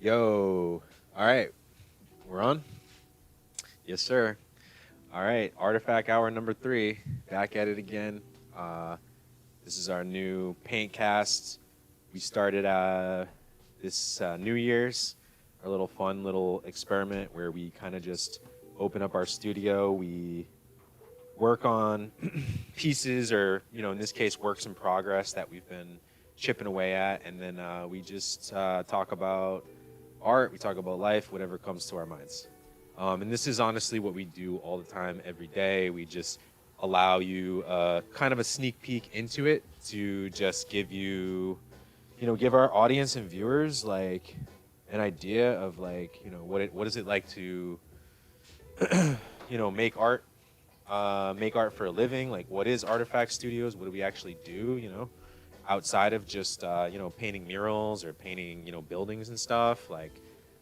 Yo. All right. We're on? Yes, sir. All right. Artifact Hour number 3. Back at it again. Uh, this is our new paint cast. We started this New Year's, our little fun little experiment where we kind of just open up our studio. We work on pieces or, in this case, works in progress that we've been chipping away at. And then we just talk about art, we talk about life, whatever comes to our minds. And this is honestly what we do all the time, every day. We just allow you kind of a sneak peek into it to just give you, give our audience and viewers like an idea of like, what is it like to, make art for a living. Like, what is Artifact Studios? What do we actually do? Outside of just painting murals or painting buildings and stuff. Like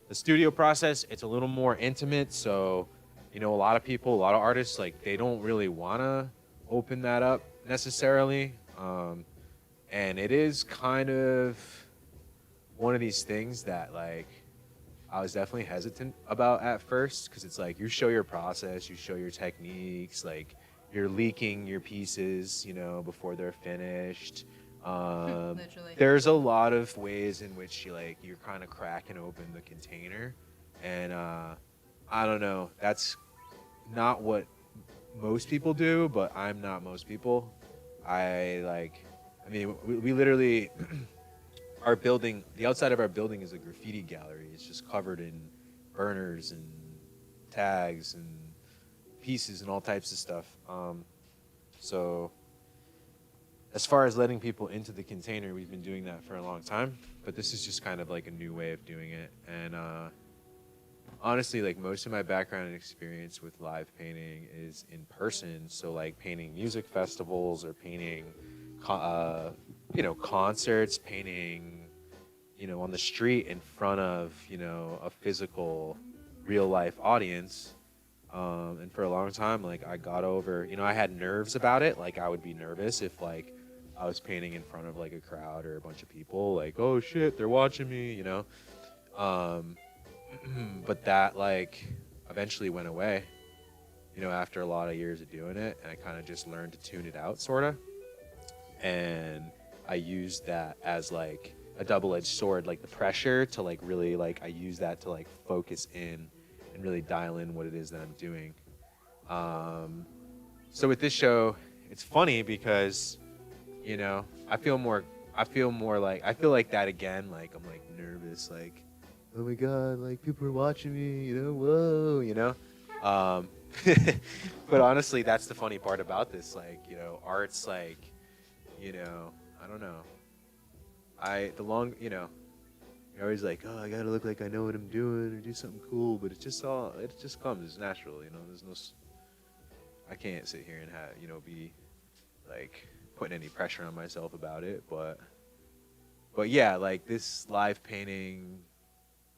the studio process, it's a little more intimate. So a lot of people, a lot of artists, like they don't really want to open that up necessarily. And it is kind of one of these things that like I was definitely hesitant about at first, because it's like you show your process, you show your techniques, like you're leaking your pieces, before they're finished. Literally. There's a lot of ways in which you're kind of cracking open the container, and I don't know. That's not what most people do, but I'm not most people. We literally our building, the outside of our building is a graffiti gallery. It's just covered in burners and tags and pieces and all types of stuff. So as far as letting people into the container, we've been doing that for a long time, but this is just kind of like a new way of doing it. And honestly, like most of my background and experience with live painting is in person. So like painting music festivals or painting, concerts, painting, on the street in front of, a physical, real life audience. And for a long time, like I got over, I had nerves about it. Like I would be nervous if like I was painting in front of like a crowd or a bunch of people, like, oh shit, they're watching me. Um, but that like eventually went away, after a lot of years of doing it, and I kind of just learned to tune it out, sort of. And I used that as like a double-edged sword, like the pressure to like really like I use that to like focus in and really dial in what it is that I'm doing. So with this show, it's funny because I feel like that again. Like I'm like nervous, like oh my god, like people are watching me, whoa. Um, but honestly, that's the funny part about this. Like art's like I don't know. You're always like, oh, I gotta look like I know what I'm doing or do something cool, but it just comes, it's natural, there's I can't sit here and be like putting any pressure on myself about it, but yeah, like this live painting,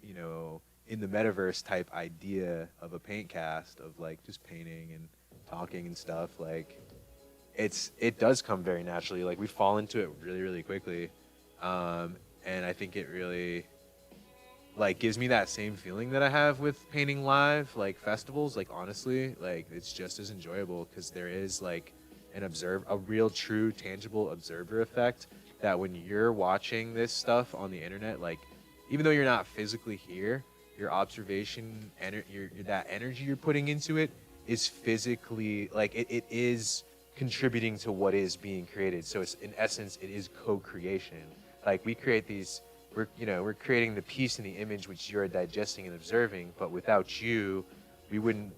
in the metaverse type idea of a paint cast of like just painting and talking and stuff, like it does come very naturally. Like we fall into it really, really quickly. And I think it really like gives me that same feeling that I have with painting live, like festivals. Like honestly, like it's just as enjoyable because there is like a real, true, tangible observer effect that when you're watching this stuff on the internet, like even though you're not physically here, your observation and that energy you're putting into it is physically like it is contributing to what is being created. So it's in essence, it is co-creation. Like we create these, we're creating the piece and the image which you're digesting and observing. But without you, we wouldn't.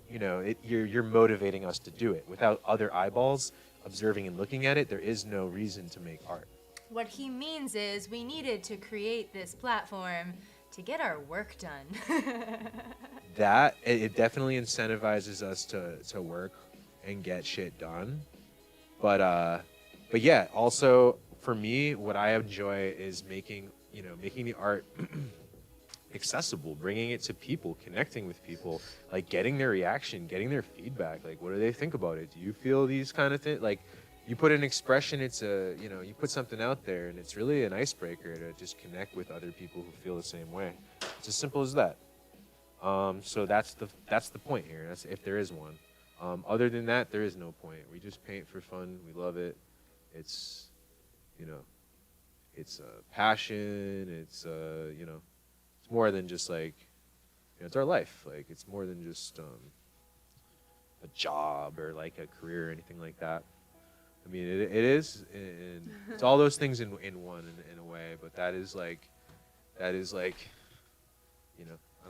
You're motivating us to do it. Without other eyeballs observing and looking at it, there is no reason to make art. What he means is we needed to create this platform to get our work done. That it definitely incentivizes us to work and get shit done. But yeah, also for me, what I enjoy is making the art accessible, bringing it to people, connecting with people, like getting their reaction, getting their feedback. Like, what do they think about it? Do you feel these kind of things? Like, you put an expression, you put something out there, and it's really an icebreaker to just connect with other people who feel the same way. It's as simple as that. So that's the point here. That's if there is one. Other than that, there is no point. We just paint for fun. We love it. It's, you know, it's a passion. It's more than just like, it's our life. Like it's more than just a job or like a career or anything like that. I mean, it is, and it's all those things in one in a way. But that is like, I don't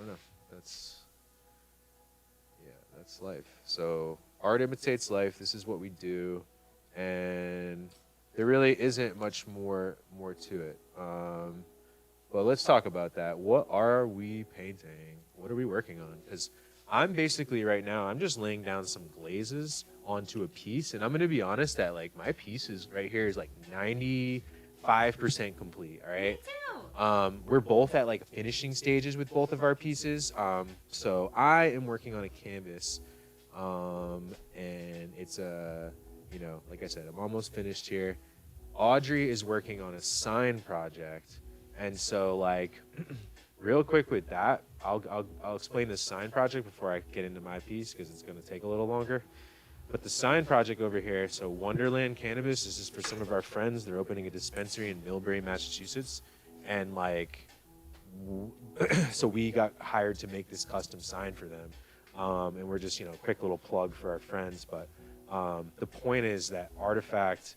know. That's that's life. So art imitates life. This is what we do, and there really isn't much more to it. But let's talk about that. What are we painting? What are we working on? Because I'm basically right now, I'm just laying down some glazes onto a piece, and I'm gonna be honest that like my piece is right here is like 95% complete. All right. We're both at like finishing stages with both of our pieces. So I am working on a canvas, and it's like I said, I'm almost finished here. Audrey is working on a sign project, and so like, real quick with that, I'll explain the sign project before I get into my piece because it's gonna take a little longer. But the sign project over here, so Wonderland Cannabis, this is for some of our friends. They're opening a dispensary in Millbury, Massachusetts. And like, so we got hired to make this custom sign for them. And we're just, quick little plug for our friends. But the point is that Artifakt,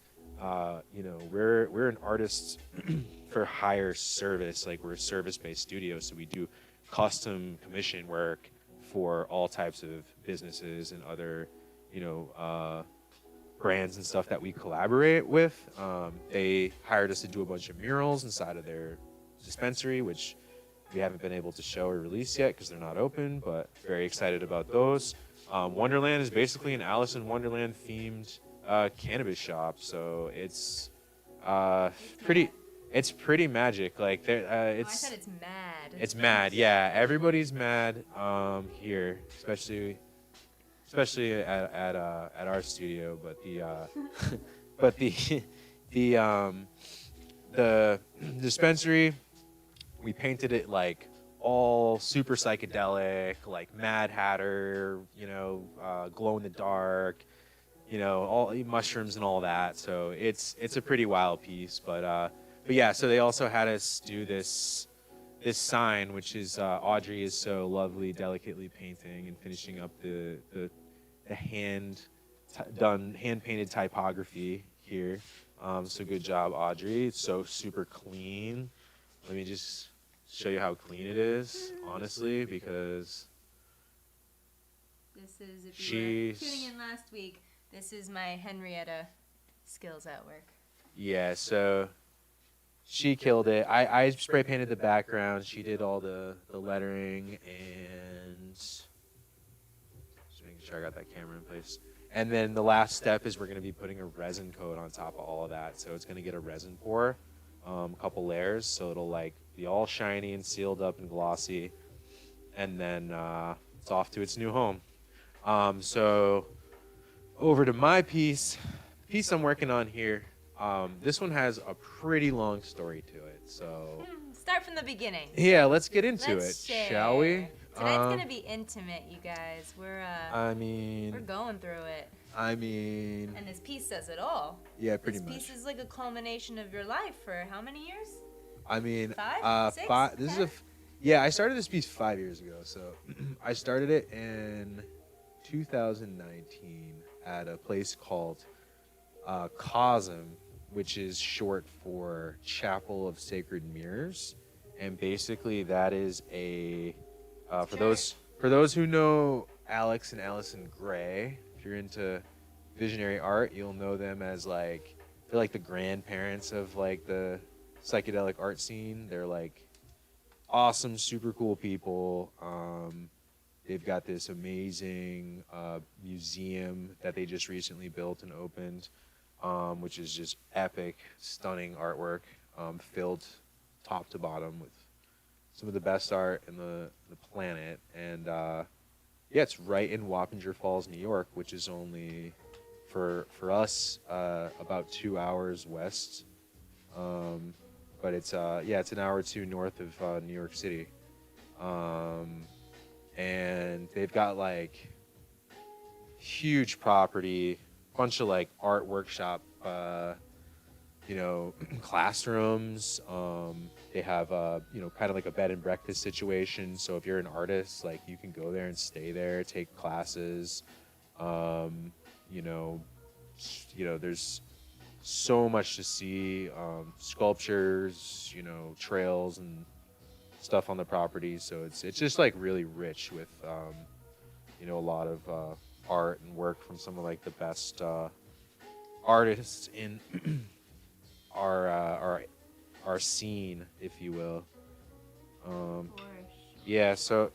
we're an artist for hire service. Like we're a service-based studio. So we do custom commission work for all types of businesses and other, brands and stuff that we collaborate with. They hired us to do a bunch of murals inside of their dispensary, which we haven't been able to show or release yet because they're not open, but very excited about those. Wonderland is basically an Alice in Wonderland themed cannabis shop, so it's pretty magic. Like I said it's mad. It's mad, yeah. Everybody's mad here, especially at our studio, but the dispensary, we painted it like all super psychedelic, like Mad Hatter, glow in the dark, all mushrooms and all that. So it's a pretty wild piece, but yeah. So they also had us do this sign, which is Audrey is so lovely, delicately painting and finishing up the hand painted typography here. So good job, Audrey. It's so super clean. Let me just show you how clean it is, honestly, because this is, if you were tuning in last week, this is my Henrietta skills at work. Yeah, so she killed it. I spray painted the background. She did all the lettering, and just making sure I got that camera in place. And then the last step is we're going to be putting a resin coat on top of all of that. So it's going to get a resin pour, a couple layers, so it'll like be all shiny and sealed up and glossy. And then it's off to its new home. So over to my piece. The piece I'm working on here. This one has a pretty long story to it, so start from the beginning. Yeah, let's get into Let's it, share. shall we? Tonight's gonna be intimate, you guys. We're going through it. And this piece says it all. Yeah, pretty much. This piece is like a culmination of your life for how many years? 5, 6, this 10? I started this piece 5 years ago. So I started it in 2019 at a place called Cosm, which is short for Chapel of Sacred Mirrors, and basically that is for those who know Alex and Allison Gray. If you're into visionary art, you'll know them as they're like the grandparents of like the psychedelic art scene. They're like awesome, super cool people. They've got this amazing museum that they just recently built and opened, which is just epic, stunning artwork, filled top to bottom with some of the best art in the planet. And it's right in Wappinger Falls, New York, which is only for us about 2 hours west. But it's it's an hour or two north of New York City. And they've got like huge property, bunch of like art workshop, classrooms. They have kind of like a bed and breakfast situation. So if you're an artist, like you can go there and stay there, take classes. There's so much to see, sculptures, trails and stuff on the property. So it's just like really rich with, a lot of art and work from some of like the best artists in our scene, if you will. Yeah. So.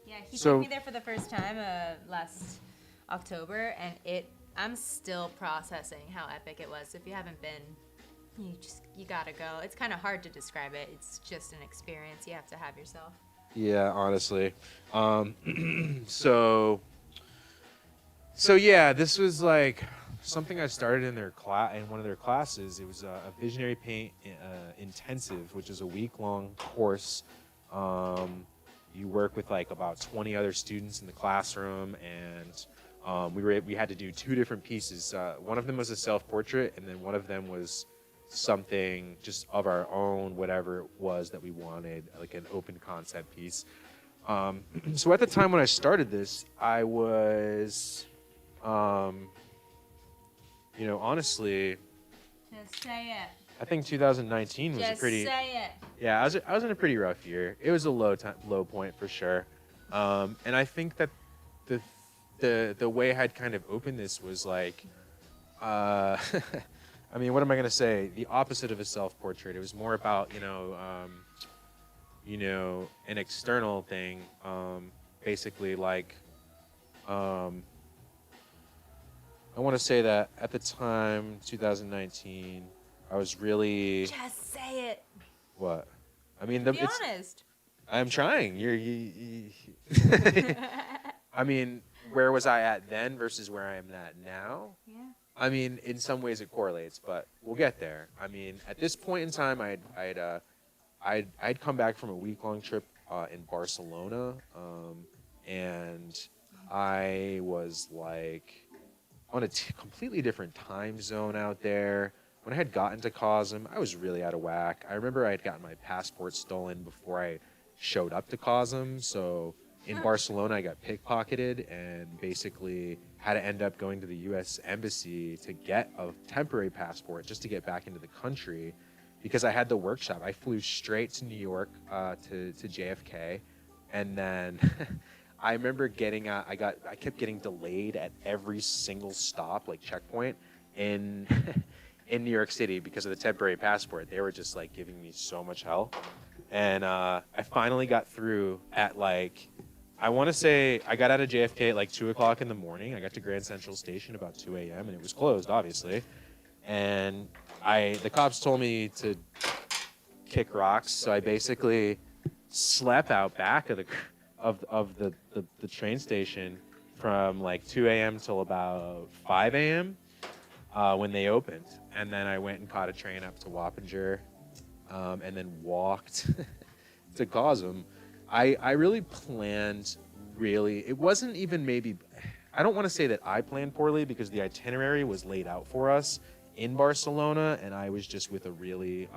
Yeah, he took me there for the first time last October, and I'm still processing how epic it was. If you haven't been, you gotta go. It's kind of hard to describe it. It's just an experience you have to have yourself. Yeah, honestly. So yeah, this was like something I started in one of their classes. It was a visionary paint intensive, which is a week-long course. You work with like about 20 other students in the classroom, and we had to do 2 different pieces. One of them was a self-portrait, and then one of them was something just of our own, whatever it was that we wanted, like an open concept piece. So at the time when I started this, I was, honestly, just say it. I think 2019 was just a pretty. Just say it. Yeah, I was in a pretty rough year. It was a low point for sure, and I think that the way I'd kind of opened this was like, I mean, what am I gonna say? The opposite of a self-portrait. It was more about an external thing, basically like. I want to say that at the time, 2019, I was really. Just say it. What? I mean, be honest. I'm trying. I mean, where was I at then versus where I am at now? Yeah. I mean, in some ways it correlates, but we'll get there. I mean, at this point in time, I'd come back from a week-long trip in Barcelona, and I was like on a completely different time zone out there. When I had gotten to Cosm, I was really out of whack. I remember I had gotten my passport stolen before I showed up to Cosm. So in Barcelona, I got pickpocketed and basically had to end up going to the U.S. Embassy to get a temporary passport just to get back into the country because I had the workshop. I flew straight to New York to JFK, and then I remember I kept getting delayed at every single stop, like checkpoint in New York City because of the temporary passport. They were just like giving me so much hell. And I finally got through at like, I want to say I got out of JFK at like 2 o'clock in the morning. I got to Grand Central Station about 2 a.m. and it was closed, obviously. And the cops told me to kick rocks. So I basically slept out back of the train station from like 2 a.m. till about 5 a.m. When they opened. And then I went and caught a train up to Wappinger, and then walked to Cosm. I really planned, it wasn't even maybe, I don't want to say that I planned poorly because the itinerary was laid out for us in Barcelona, and I was just with a really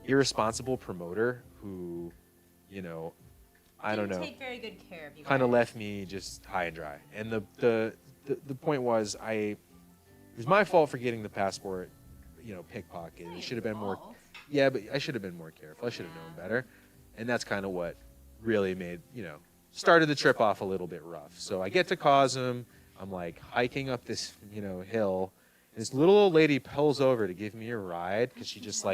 irresponsible promoter who, I don't know, take very good care of you. Kind of left me just high and dry. And the point was it was my fault for getting the passport, pickpocketed. It should have been more. Yeah, but I should have been more careful. I should have known better. And that's kind of what really made, started the trip off a little bit rough. So I get to Cosm. I'm like hiking up this, hill. And this little old lady pulls over to give me a ride because she just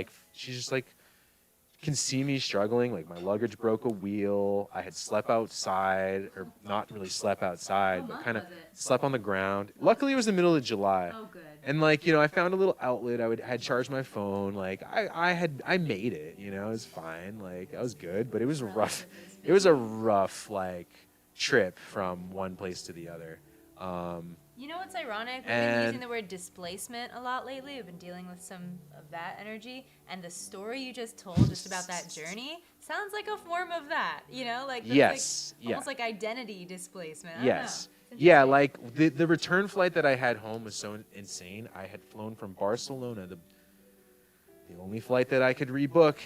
can see me struggling. Like my luggage broke a wheel. I had slept outside, or not really slept outside, but kind of slept on the ground. Luckily, it was the middle of July. Oh, good. And like, I found a little outlet. I had charged my phone. Like I made it, it was fine. Like I was good, but it was rough. It was a rough like trip from one place to the other. You know what's ironic. We've been using the word displacement a lot lately. We've been dealing with some of that energy. And the story you just told just about that journey sounds like a form of that, you know? Like, Yes. like almost like identity displacement. I Yes. don't know. Yeah, like the return flight that I had home was so insane. I had flown from Barcelona, the only flight that I could rebook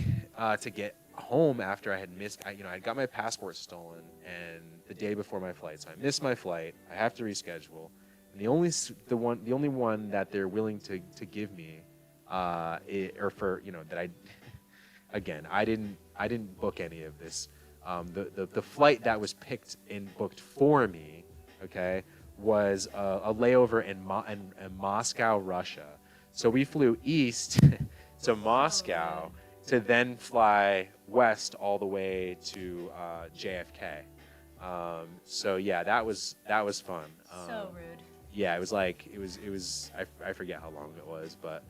to get home after I had missed. I got my passport stolen, and the day before my flight, so I missed my flight. I have to reschedule, and the only one that they're willing to give me, or for that I didn't book any of this. The flight that was picked and booked for me, okay, was a layover in Moscow, Russia. So we flew east to Moscow to then fly west all the way to JFK. So yeah, that was fun. So rude. Yeah, it was I forget how long it was, but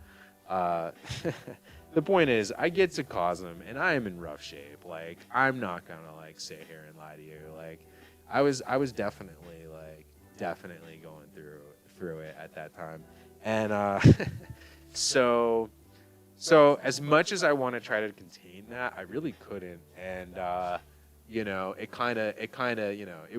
the point is I get to Cosm and I am in rough shape. Like, I'm not gonna like sit here and lie to you. Like, I was definitely going through it at that time. And so as much as I want to try to contain that, I really couldn't. And it kind of it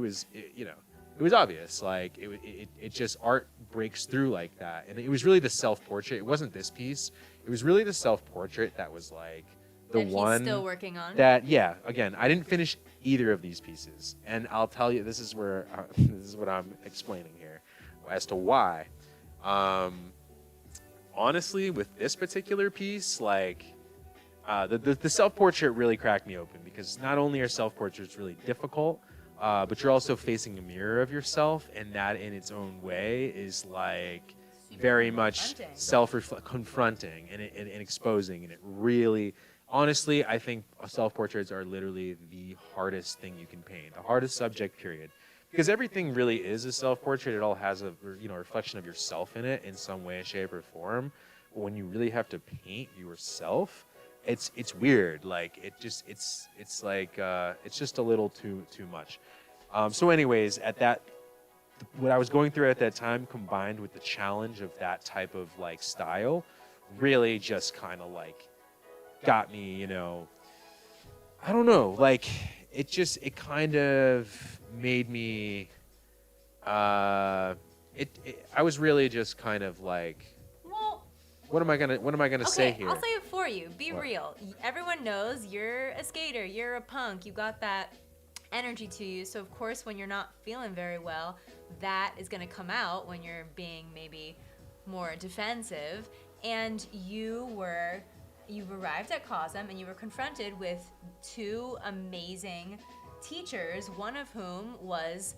was obvious. Like it just, art breaks through like that. And it was really the self-portrait. It wasn't this piece. It was really the self-portrait that was like the that one he's still working on. that, yeah, again, I didn't finish either of these pieces. And I'll tell you, this is what I'm explaining here as to why. Honestly, with this particular piece, like the self-portrait really cracked me open, because not only are self-portraits really difficult, but you're also facing a mirror of yourself, and that in its own way is like very much confronting and exposing, and it really, honestly, I think self-portraits are literally the hardest thing you can paint, the hardest subject, period. Because everything really is a self-portrait. It all has a reflection of yourself in it in some way, shape, or form. But when you really have to paint yourself, it's weird. Like it's just a little too much. So anyways, what I was going through at that time, combined with the challenge of that type of like style, really just kind of like got me. I don't know. Like it kind of made me I was really just kind of like, well, what am I gonna say here? I'll say it for you. Be real. Everyone knows you're a skater, you're a punk, you got that energy to you. So of course when you're not feeling very well, that is gonna come out when you're being maybe more defensive. And you've arrived at COSM and you were confronted with two amazing teachers, one of whom was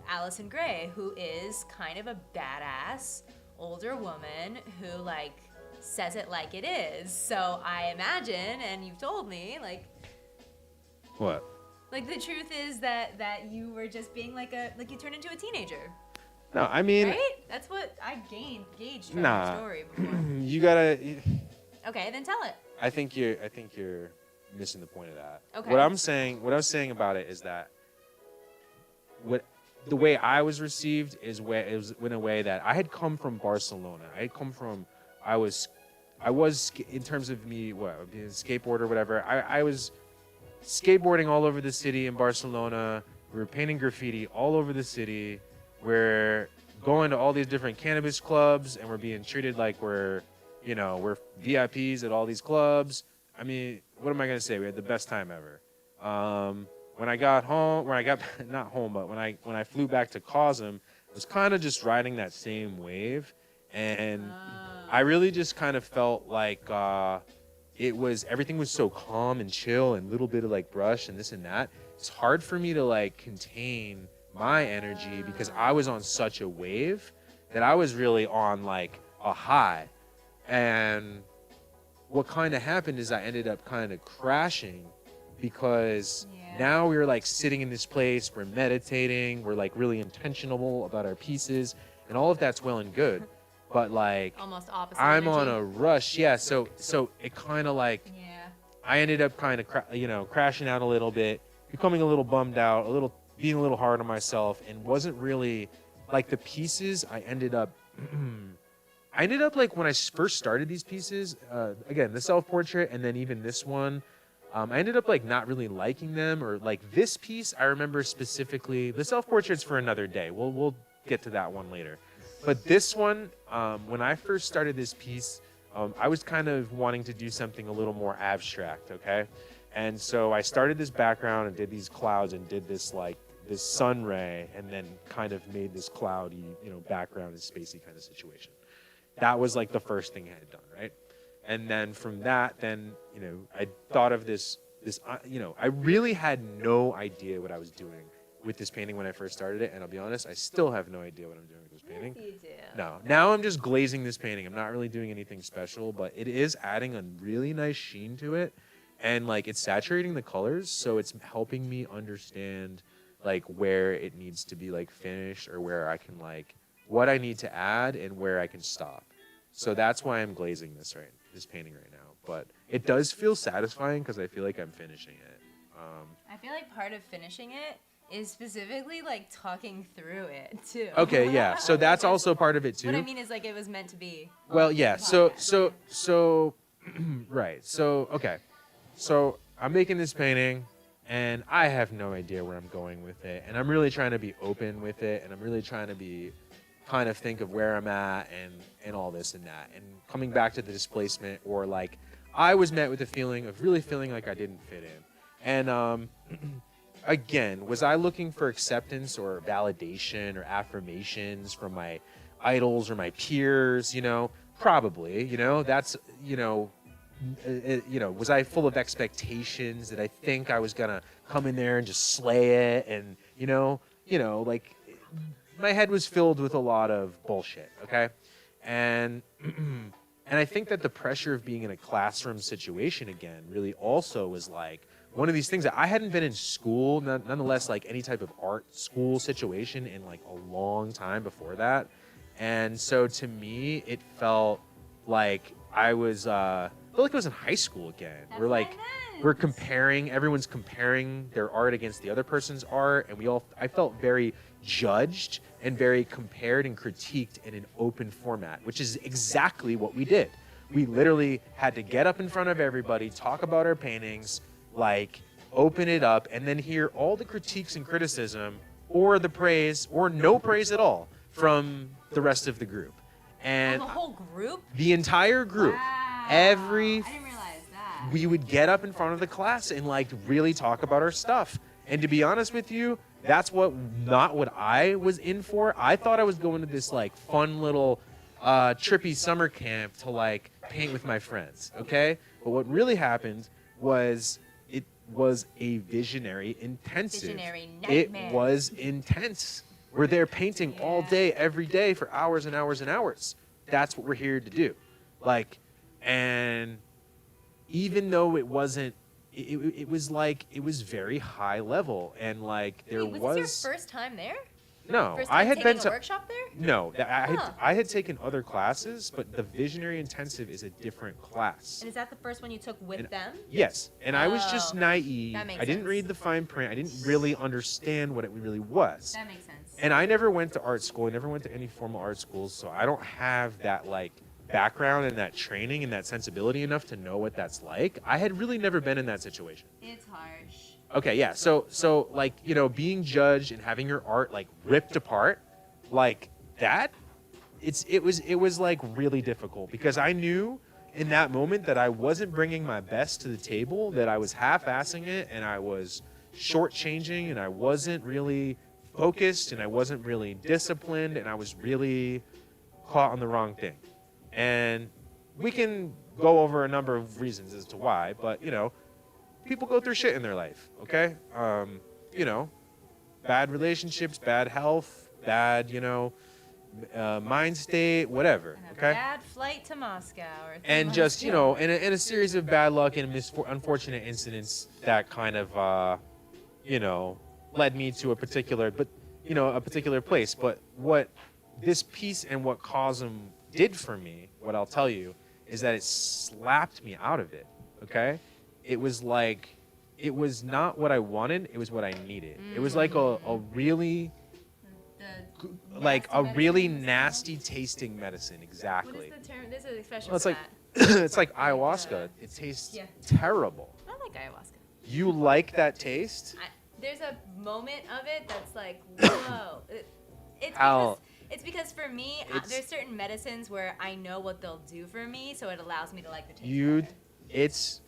Allison Gray, who is kind of a badass older woman who like says it like it is. So I imagine, and you've told me, like, what? Like the truth is that you were just being like you turned into a teenager. No, I mean, right? That's what I gauged from your story before. You gotta. Okay, then tell it. I think you're missing the point of that. Okay. What I was saying about it is that the way I was received it was in a way that I had come from Barcelona. I was in terms of me, being a skateboarder, whatever. I was skateboarding all over the city in Barcelona. We were painting graffiti all over the city. We're going to all these different cannabis clubs, and we're being treated like we're VIPs at all these clubs. I mean, what am I gonna say? We had the best time ever. When I got home, not home, but when I flew back to COSM, I was kind of just riding that same wave, and I really just kind of felt like everything was so calm and chill, and a little bit of like brush and this and that. It's hard for me to like contain my energy because I was on such a wave that I was really on like a high. And what kind of happened is I ended up kind of crashing, because now we were like sitting in this place, we're meditating, we're like really intentional about our pieces, and all of that's well and good, but like almost opposite I'm energy. on a rush. Yeah, so it kind of like, I ended up kind of crashing out a little bit, becoming a little bummed out, being a little hard on myself, and wasn't really like the pieces I ended up like when I first started these pieces, again, the self-portrait and then even this one, I ended up like not really liking them, or like this piece I remember specifically. The self-portrait's for another day. We'll get to that one later. But this one, when I first started this piece, I was kind of wanting to do something a little more abstract, okay? And so I started this background and did these clouds and did this like this sun ray, and then kind of made this cloudy, background and spacey kind of situation. That was like the first thing I had done, right? And then from that, I thought of this, I really had no idea what I was doing with this painting when I first started it. And I'll be honest, I still have no idea what I'm doing with this painting. Yes, you do. No, now I'm just glazing this painting. I'm not really doing anything special, but it is adding a really nice sheen to it. And like it's saturating the colors, so it's helping me understand like where it needs to be like finished, or where I can like what I need to add and where I can stop. So that's why I'm glazing this painting right now. But it does feel satisfying because I feel like I'm finishing it. I feel like part of finishing it is specifically like talking through it too. Okay, yeah. So that's also part of it too. What I mean is like it was meant to be. Well, yeah. So right. So okay. So I'm making this painting, and I have no idea where I'm going with it, and I'm really trying to be open with it, and I'm really trying to be kind of think of where I'm at and all this and that, and coming back to the displacement, or like I was met with a feeling of really feeling like I didn't fit in. And again, was I looking for acceptance or validation or affirmations from my idols or my peers? Probably. That's was I full of expectations? Did I think I was gonna come in there and just slay it? And like my head was filled with a lot of bullshit. Okay, and and I think that the pressure of being in a classroom situation again really also was like one of these things that I hadn't been in school, nonetheless, like any type of art school situation in like a long time before that. And so to me, it felt like I was, felt like I was in high school again. That's We're what like, I meant. we're comparing, everyone's comparing their art against the other person's art. And I felt very judged and very compared and critiqued in an open format, which is exactly what we did. We literally had to get up in front of everybody, talk about our paintings, like open it up, and then hear all the critiques and criticism, or the praise, or no praise at all from the rest of the group. And the whole group? The entire group. Wow. I didn't realize that. We would get up in front of the class and like really talk about our stuff. And to be honest with you, that's not what I was in for. I thought I was going to this like fun little trippy summer camp to like paint with my friends, okay? But what really happened was it was a visionary intensive. Visionary nightmare. It was intense. We're there painting all day, every day for hours and hours and hours. That's what we're here to do. Like, and even though it wasn't, it was like, it was very high level. And like, there Wait, was this your first time there? No, First I time had taking been a to workshop there? No, I had taken other classes, but the Visionary Intensive is a different class. And is that the first one you took with them? Yes, and I was just naive. That makes I didn't sense. read the fine print. I didn't really understand what it really was. That makes sense. And I never went to art school. I never went to any formal art schools, so I don't have that like background and that training and that sensibility enough to know what that's like. I had really never been in that situation. It's harsh. Okay, yeah. So like, being judged and having your art like ripped apart, like that, it was like really difficult, because I knew in that moment that I wasn't bringing my best to the table, that I was half-assing it, and I was shortchanging, and I wasn't really focused, and I wasn't really disciplined, and I was really caught on the wrong thing. And we can go over a number of reasons as to why, but people go through shit in their life, okay? Bad relationships, bad health, bad, mind state, whatever, And a okay? bad flight to Moscow. Or And just, in a series of bad luck and unfortunate incidents that kind of, led me to a particular place. But what this piece and what Cosm did for me, what I'll tell you, is that it slapped me out of it, okay? It was like, it was not what I wanted, it was what I needed. It was like a really like nasty a really medicine? nasty tasting medicine. What Exactly. is the term? There's an expression Well, it's for like that. it's like ayahuasca. It tastes Yeah. terrible. I like ayahuasca. You like that taste? There's a moment of it that's like, whoa. It's How- because, it's because for me, It's- there's certain medicines where I know what they'll do for me, so it allows me to like the taste. You, better. it's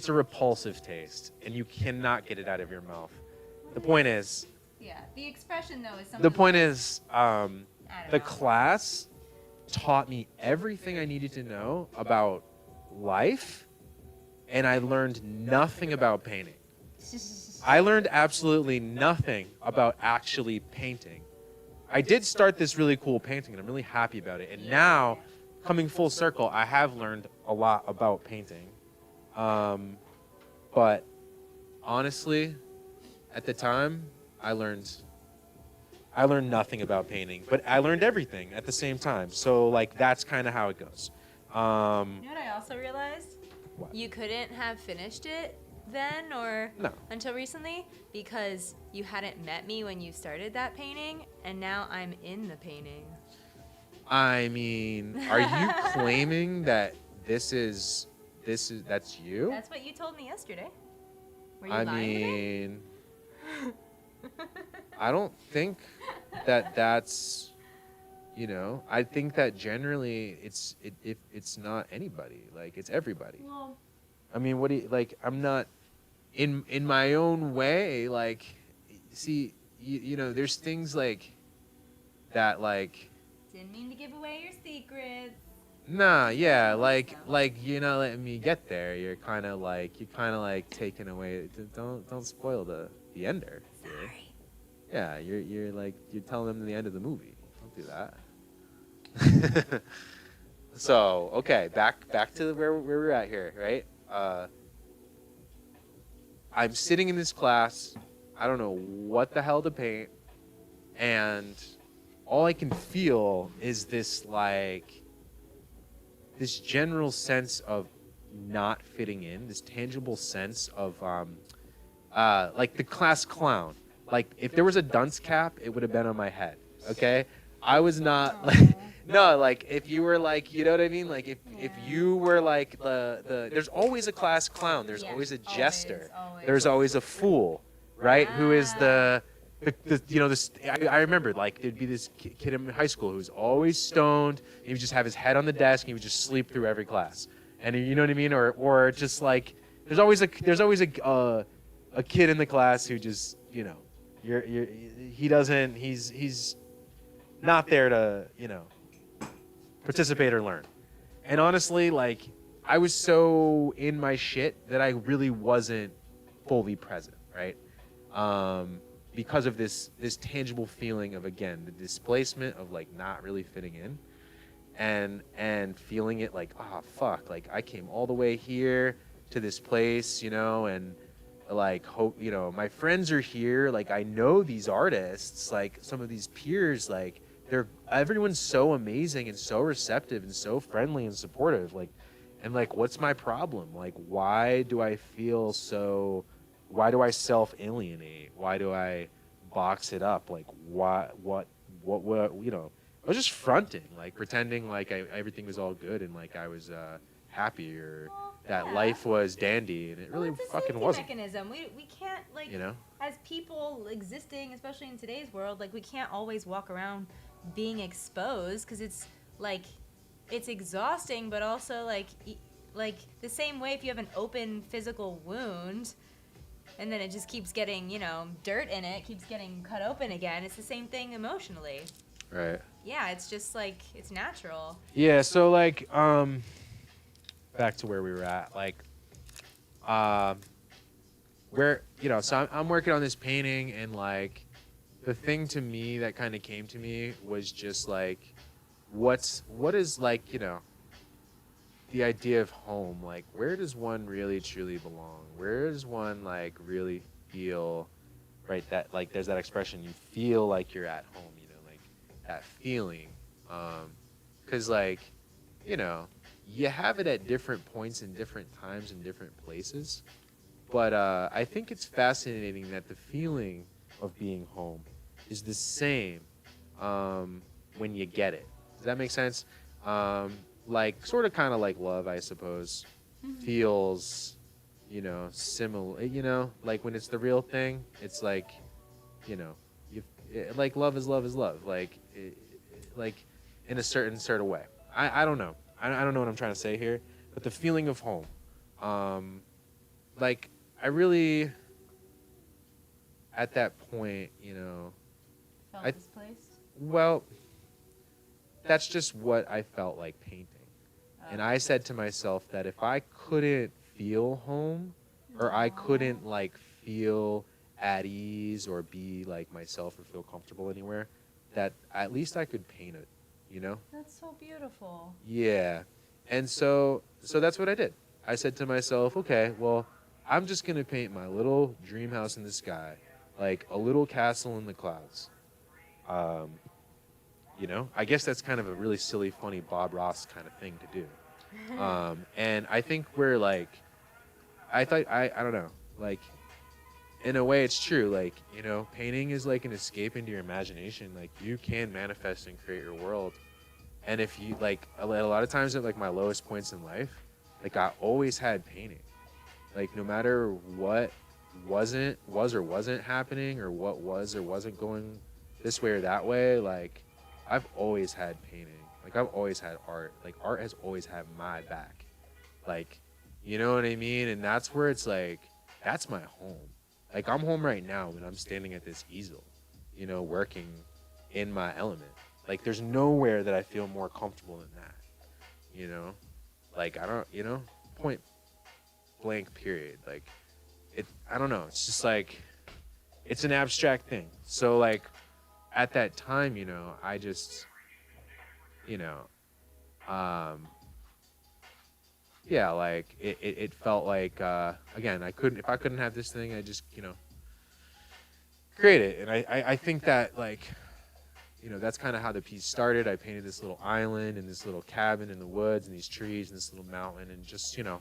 a repulsive taste, and you cannot get it out of your mouth. The point is, Yeah, the expression though is something. the point is, I don't the know. class taught me everything I needed to know about life, and I learned nothing about painting. I learned absolutely nothing about actually painting. I did start this really cool painting, and I'm really happy about it. And now, coming full circle, I have learned a lot about painting. But honestly, at the time, I learned nothing about painting, but I learned everything at the same time. So like that's kind of how it goes. You know what I also realized? What? You couldn't have finished it then or No. until recently because you hadn't met me when you started that painting, and now I'm in the painting. I mean, are you claiming that that's you? That's what you told me yesterday. Were you I lying mean, I don't think that's, you know, I think that generally it's not anybody, like it's everybody. to me? Well, I mean, what do you like? I'm not in my own way. Like, see, you know, there's things like that. Like, didn't mean to give away your secrets. nah, yeah, like you're not letting me get there. You're kind of like taking away. Don't spoil the ender. Here. Sorry. Yeah, you're like you're telling them the end of the movie. Don't do that. So okay, back to where we're at here, right? I'm sitting in this class. I don't know what the hell to paint, and all I can feel is this general sense of not fitting in. This tangible sense of like the class clown. Like if there was a dunce cap, it would have been on my head. Okay, I was not like. No, like if you were like, you know what I mean? Like if you were like the there's always a class clown. There's Yeah, always a always, jester. always. There's always a fool, right? Who is the you know this? I remember like there'd be this kid in high school who was always stoned. He would just have his head on the desk and he would just sleep through every class. And you know what I mean? Or just like there's always a kid in the class who just you know he's not there to you know participate or learn. And honestly, like I was so in my shit that I really wasn't fully present, right? Because of this tangible feeling of again the displacement of like not really fitting in, and feeling it like fuck, like I came all the way here to this place, you know, and like hope you know my friends are here, like I know these artists, like some of these peers, like everyone's so amazing and so receptive and so friendly and supportive, like and like what's my problem? Like why do I self-alienate? Why do I box it up? Like what you know, I was just fronting, like pretending like everything was all good and like I was happy or that life was dandy, and it really it's a fucking safety wasn't. mechanism. We can't like You know? as people existing, especially in today's world, like we can't always walk around being exposed because it's like it's exhausting, but also like the same way if you have an open physical wound and then it just keeps getting, you know, dirt in it, keeps getting cut open again. It's the same thing emotionally. Right. Yeah, it's just like it's natural. Yeah, so like back to where we were at, like where you know, so I'm working on this painting, and like the thing to me that kind of came to me was just like what is like, you know, the idea of home, like where does one really truly belong? Where does one like really feel right, that like there's that expression, you feel like you're at home, you know, like that feeling, because like, you know, you have it at different points and different times and different places, but I think it's fascinating that the feeling of being home is the same when you get it. Does that make sense? Like sort of kind of like love, I suppose, feels, similar. Like when it's the real thing, it's like, you know, like love is love is love. Like in a certain sort of way. I don't know. I don't know what I'm trying to say here, but the feeling of home, um, like I really at that point, Felt I displaced. well, that's just what I felt like painting. And I said to myself that if I couldn't feel home or I couldn't like feel at ease or be like myself or feel comfortable anywhere, that at least I could paint it, you know? That's so beautiful. Yeah. And so that's what I did. I said to myself, okay, well, I'm just going to paint my little dream house in the sky, like a little castle in the clouds. Um, I guess that's kind of a really silly, funny Bob Ross kind of thing to do. And I think we're like, I don't know, like, in a way it's true. Like, painting is like an escape into your imagination. Like, you can manifest and create your world. And if you, like, a lot of times at like my lowest points in life, like I always had painting. Like, no matter what was or wasn't happening or what was or wasn't going this way or that way, like I've always had painting. Like I've always had art. Like art has always had my back. Like, you know what I mean? And that's where it's like, that's my home. Like I'm home right now when I'm standing at this easel, working in my element. Like there's nowhere that I feel more comfortable than that. You know? Like I don't, point blank period. Like I don't know. It's just like it's an abstract thing. So like at that time, I just you know, um yeah, like it felt like again, if I couldn't have this thing, I just, create it. And I think that like that's kind of how the piece started. I painted this little island and this little cabin in the woods and these trees and this little mountain and just, a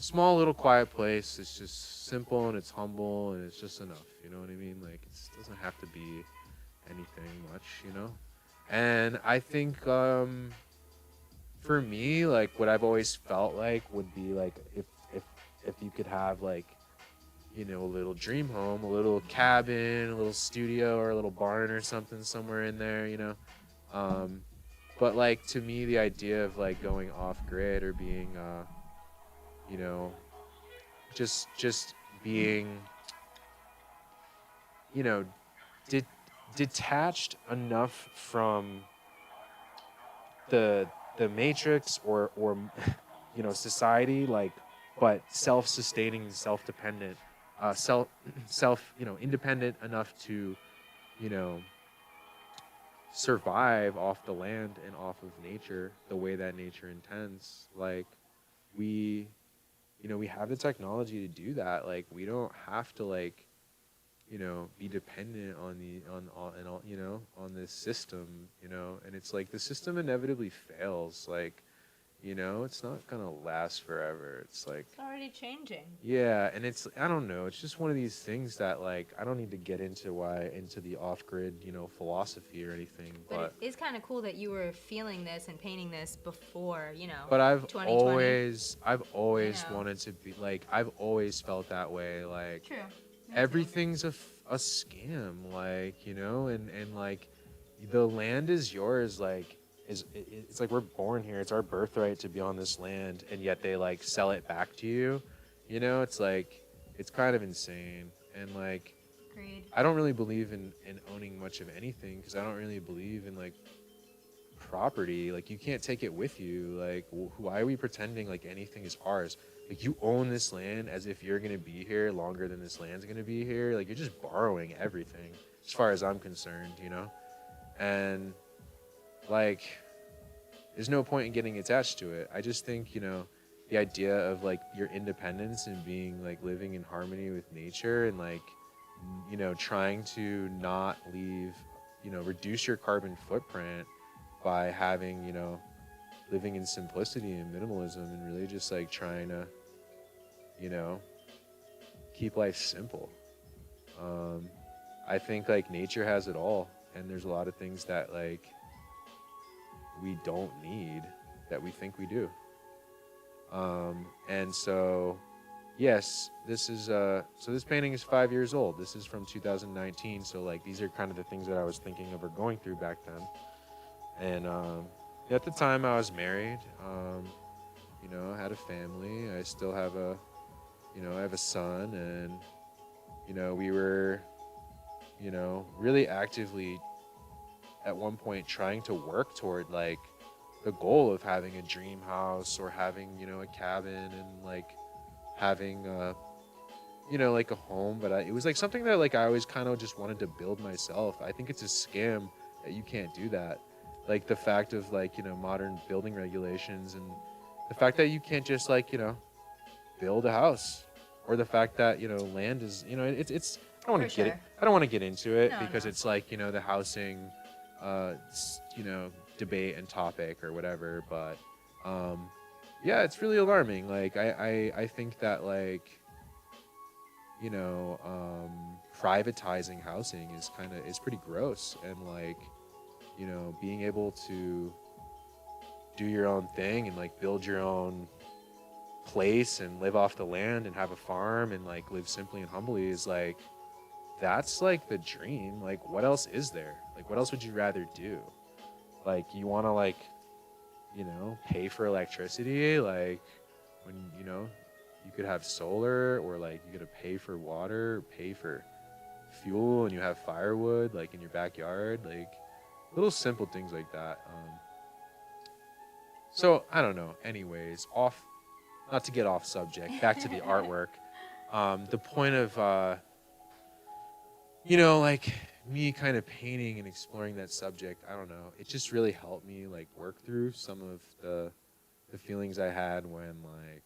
small little quiet place. It's just simple and it's humble and it's just enough. You know what I mean? Like it doesn't have to be anything much. And I think for me, like what I've always felt like would be like if you could have like a little dream home, a little cabin, a little studio, or a little barn or something somewhere in there, but like to me, the idea of like going off grid or being, you know, just being, you know, de- detached enough from the matrix or society, like, but self-sustaining and self-dependent, self independent enough to you know survive off the land and off of nature the way that nature intends. Like we we have the technology to do that. Like we don't have to like be dependent on on this system, and it's like the system inevitably fails. Like it's not gonna last forever. It's like It's already changing. yeah, and it's I don't know. It's just one of these things that like I don't need to get into the off-grid philosophy or anything. But it is kind of cool that you were feeling this and painting this before But I've 2020. always wanted to be like I've always felt that way. Like True. everything's a scam. Like and like the land is yours. Like it's like we're born here. It's our birthright to be on this land, and yet they like sell it back to you. It's like it's kind of insane. And like Agreed. I don't really believe in owning much of anything because I don't really believe in like property. Like you can't take it with you. Like why are we pretending like anything is ours? Like you own this land as if you're gonna be here longer than this land's gonna be here. Like you're just borrowing everything, as far as I'm concerned. And like there's no point in getting attached to it. I just think the idea of like your independence and being like living in harmony with nature and like trying to not leave reduce your carbon footprint by having living in simplicity and minimalism and really just like trying to keep life simple. I think like nature has it all, and there's a lot of things that like we don't need that we think we do. And so, yes, this is so this painting is 5 years old. This is from 2019. So like these are kind of the things that I was thinking of or going through back then. And at the time I was married. You know, I had a family. I still have a, you know, I have a son, and you know, we were, you know, really actively at one point trying to work toward like the goal of having a dream house or having, you know, a cabin and like having you know, like a home. But it was like something that like I always kind of just wanted to build myself. I think it's a scam that you can't do that. Like the fact of like, you know, modern building regulations, and the fact that you can't just like, you know, build a house, or the fact that, you know, land is, you know, it's I don't want to get it. I don't want to get into it because it's like, you know, the housing you know, debate and topic or whatever. But yeah, it's really alarming. Like I think that like, you know, privatizing housing is pretty gross. And like, you know, being able to do your own thing and like build your own place and live off the land and have a farm and like live simply and humbly is like, that's like the dream. Like what else is there? Like what else would you rather do? Like you want to like, you know, pay for electricity, like when, you know, you could have solar, or like you gotta pay for water, pay for fuel, and you have firewood like in your backyard, like little simple things like that. So I don't know. Anyways, not to get off subject, back to the artwork. The point of, you know, like me kind of painting and exploring that subject, I don't know. It just really helped me like work through some of the feelings I had when like,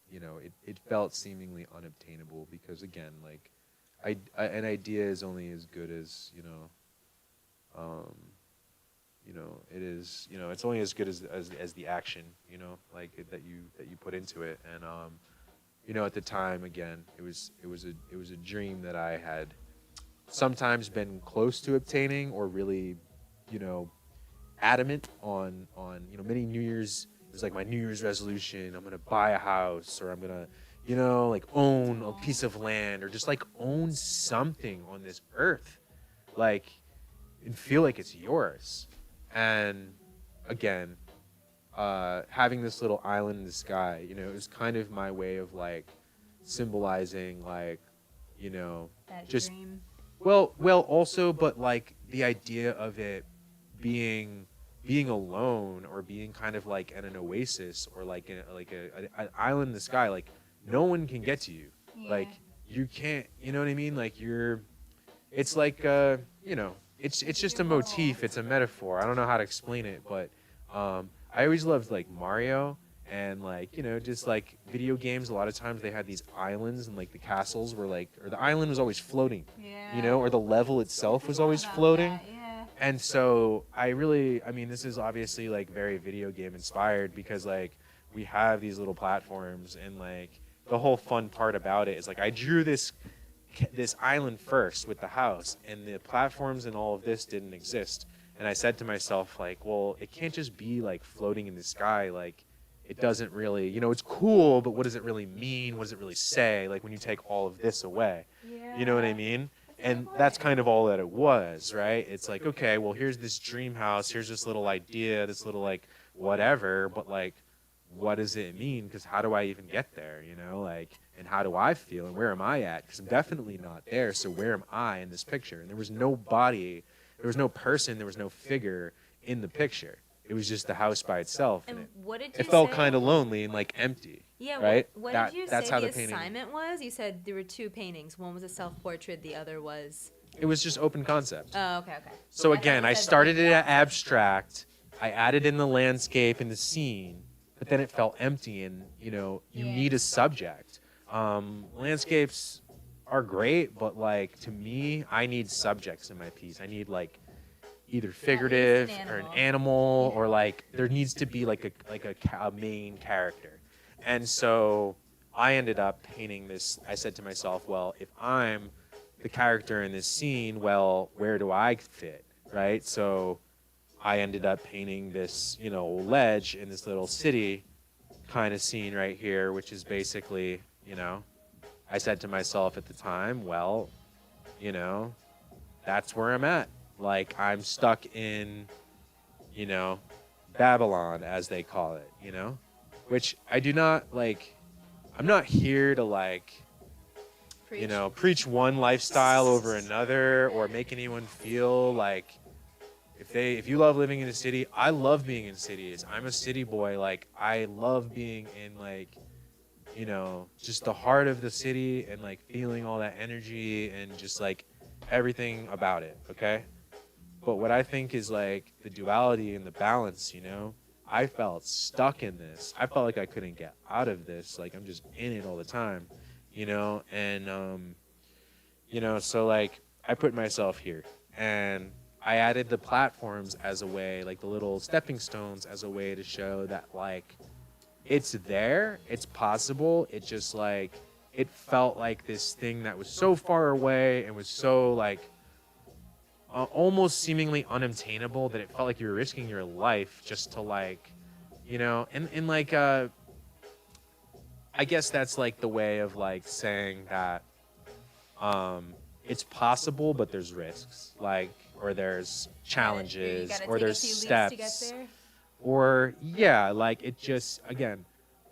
you know, it felt seemingly unobtainable, because again, like an idea is only as good as, you know, it is, you know, it's only as good as the action, you know, like that you put into it. And you know, at the time, again, it was a dream that I had sometimes been close to obtaining, or really, you know, adamant on, you know, many New Year's. It was like my New Year's resolution: I'm gonna buy a house, or I'm gonna, you know, like own a piece of land, or just like own something on this earth, like, and feel like it's yours. And again, having this little island in the sky, you know, it was kind of my way of like symbolizing, like, you know, that just dream. well also, but like the idea of it being alone, or being kind of like in an oasis, or like an island in the sky. Like no one can get to you. Yeah. Like you can't, you know what I mean? Like it's like, you know, it's just a motif. It's a metaphor. I don't know how to explain it, but I always loved like Mario, and like, you know, just like video games. A lot of times they had these islands, and like the castles were like, or the island was always floating, you know, or the level itself was always floating. That, yeah. And so I mean, this is obviously like very video game inspired, because like we have these little platforms, and like the whole fun part about it is like I drew this island first with the house, and the platforms and all of this didn't exist. And I said to myself, like, well, it can't just be like floating in the sky. Like it doesn't really, you know, it's cool, but what does it really mean? What does it really say? Like when you take all of this away, you know what I mean? And that's kind of all that it was, right? It's like, okay, well, here's this dream house, here's this little idea, this little like whatever, but like, what does it mean? Because how do I even get there, you know? Like, and how do I feel, and where am I at? Because I'm definitely not there, so where am I in this picture? And there was no body, there was no person, there was no figure in the picture. It was just the house by itself, and what did you it felt say? kind of lonely and like empty. Yeah, right? What That- did you that's say how the the painting- assignment was? You said there were two paintings. One was a self-portrait, the other was... It was just open concept. Oh, okay. So I thought again, you I said started like it the at opposite. abstract. I added in the landscape and the scene, but then it felt empty, and you know, you Yeah. need a subject. Landscapes are great, but like to me, I need subjects in my piece. I need like either figurative or an animal, or like there needs to be like a main character. And so I ended up painting this. I said to myself, well, if I'm the character in this scene, well, where do I fit? right? So I ended up painting this, ledge in this little city kind of scene right here, which is basically, I said to myself at the time, well, you know, that's where I'm at. Like I'm stuck in, you know, Babylon as they call it, which I do not like. I'm not here to like, Preach. preach one lifestyle over another or make anyone feel like if you love living in a city, I love being in cities. I'm a city boy. Like I love being in like, just the heart of the city and like feeling all that energy and just like everything about it. Okay. But what I think is like the duality and the balance, I felt stuck in this. I felt like I couldn't get out of this. Like I'm just in it all the time, and so like I put myself here and I added the platforms as a way, like the little stepping stones as a way to show that like it's there, it's possible. It just like it felt like this thing that was so far away and was so like almost seemingly unobtainable that it felt like you were risking your life just to like, and like I guess that's like the way of like saying that it's possible, but there's risks, like, or there's challenges, or there's steps, or yeah, like it just again,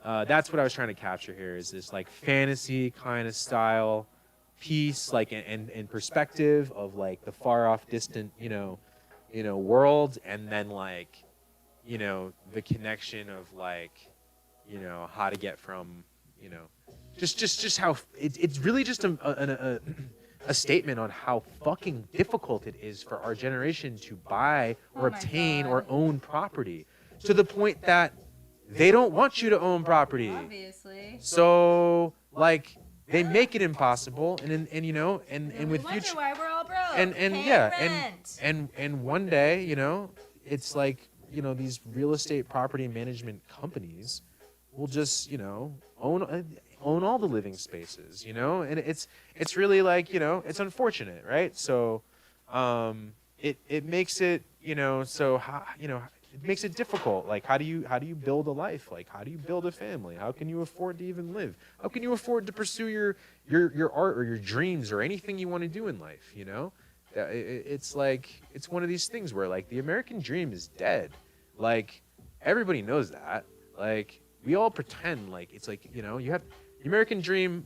that's what I was trying to capture here is this like fantasy kind of style piece, like in perspective of like the far off, distant, world, and then like, the connection of like, how to get from, just how it's really just a statement on how fucking difficult it is for our generation to buy or obtain or own property, to the point that they don't want you to own property. Obviously. So like they make it impossible, and with future, why we're all broke. and one day, it's like, these real estate property management companies will just, own all the living spaces, and it's really like, it's unfortunate, right? So it makes it, so how, it makes it difficult. Like how do you build a life? Like how do you build a family? How can you afford to even live? How can you afford to pursue your art or your dreams or anything you want to do in life? It's like it's one of these things where like the American dream is dead. Like everybody knows that. Like we all pretend like it's like, you have the American dream.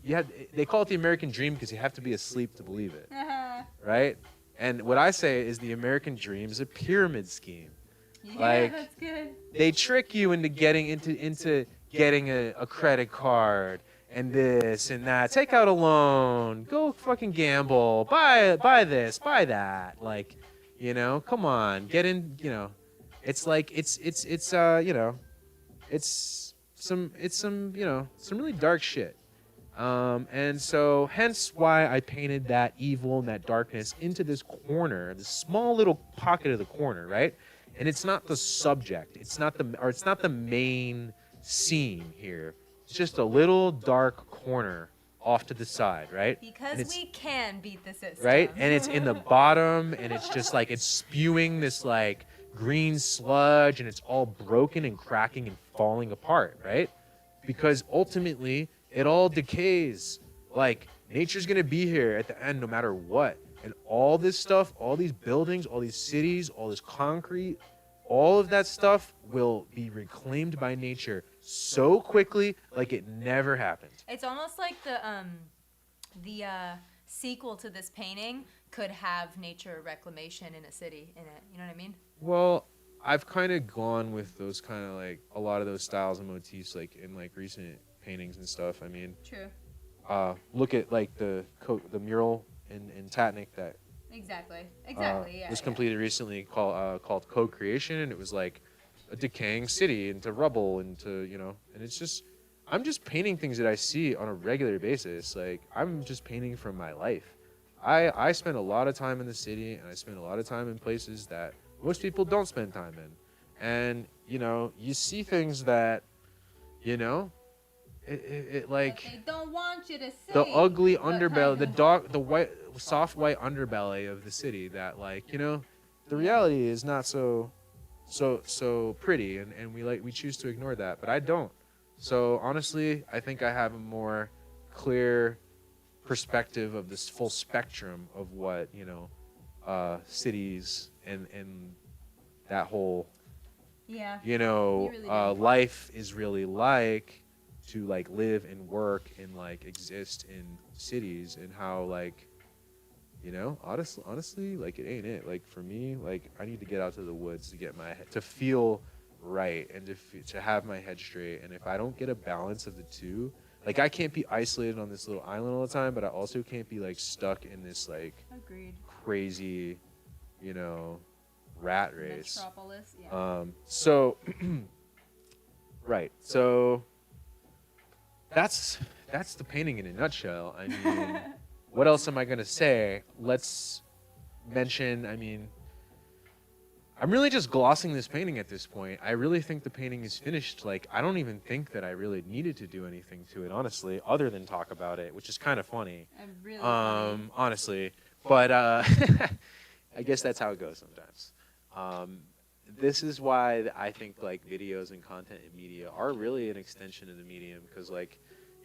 They call it the American dream because you have to be asleep to believe it, right? And what I say is the American dream is a pyramid scheme. Yeah, like that's good. they trick you into getting getting a credit card and this and that. Take out a loan. Go fucking gamble. Buy this. Buy that. Like, come on. Get in. It's like it's some really dark shit. And so hence why I painted that evil and that darkness into this corner, this small little pocket of the corner, right? And it's not the subject. It's not the main scene here. It's just a little dark corner off to the side, right? Because we can beat the system. Right? And it's in the bottom, and it's just like it's spewing this like green sludge, and it's all broken and cracking and falling apart, right? Because ultimately it all decays. Like nature's gonna be here at the end no matter what. And all this stuff, all these buildings, all these cities, all this concrete, all of that stuff will be reclaimed by nature so quickly, like it never happened. It's almost like the sequel to this painting could have nature reclamation in a city in it. You know what I mean? Well, I've kind of gone with those kind of like a lot of those styles and motifs like in like recent paintings and stuff. I mean, true. Look at like the mural in Tatnik that exactly was completed recently called Co-Creation, and it was like a decaying city into rubble into and it's just I'm just painting things that I see on a regular basis. Like I'm just painting from my life. I spend a lot of time in the city, and I spend a lot of time in places that most people don't spend time in, and you see things that it like they don't want you to see the ugly underbelly, the soft white underbelly of the city that like the reality is not so pretty, and we choose to ignore that, but I don't. So honestly, I think I have a more clear perspective of this full spectrum of what, cities and that whole, Yeah. You really life is really like, to like live and work and like exist in cities, and how like, honestly, like it ain't it. Like for me, like I need to get out to the woods to get my head, to feel right, and to have my head straight. And if I don't get a balance of the two, like I can't be isolated on this little island all the time, but I also can't be like stuck in this like Agreed. crazy, rat race. Metropolis, yeah. So right. So that's the painting in a nutshell. I mean, what else am I gonna say? Let's mention, I'm really just glossing this painting at this point. I really think the painting is finished. Like, I don't even think that I really needed to do anything to it, honestly, other than talk about it, which is kind of funny. Really funny. Honestly. But I guess that's how it goes sometimes. This is why I think like videos and content and media are really an extension of the medium, because like,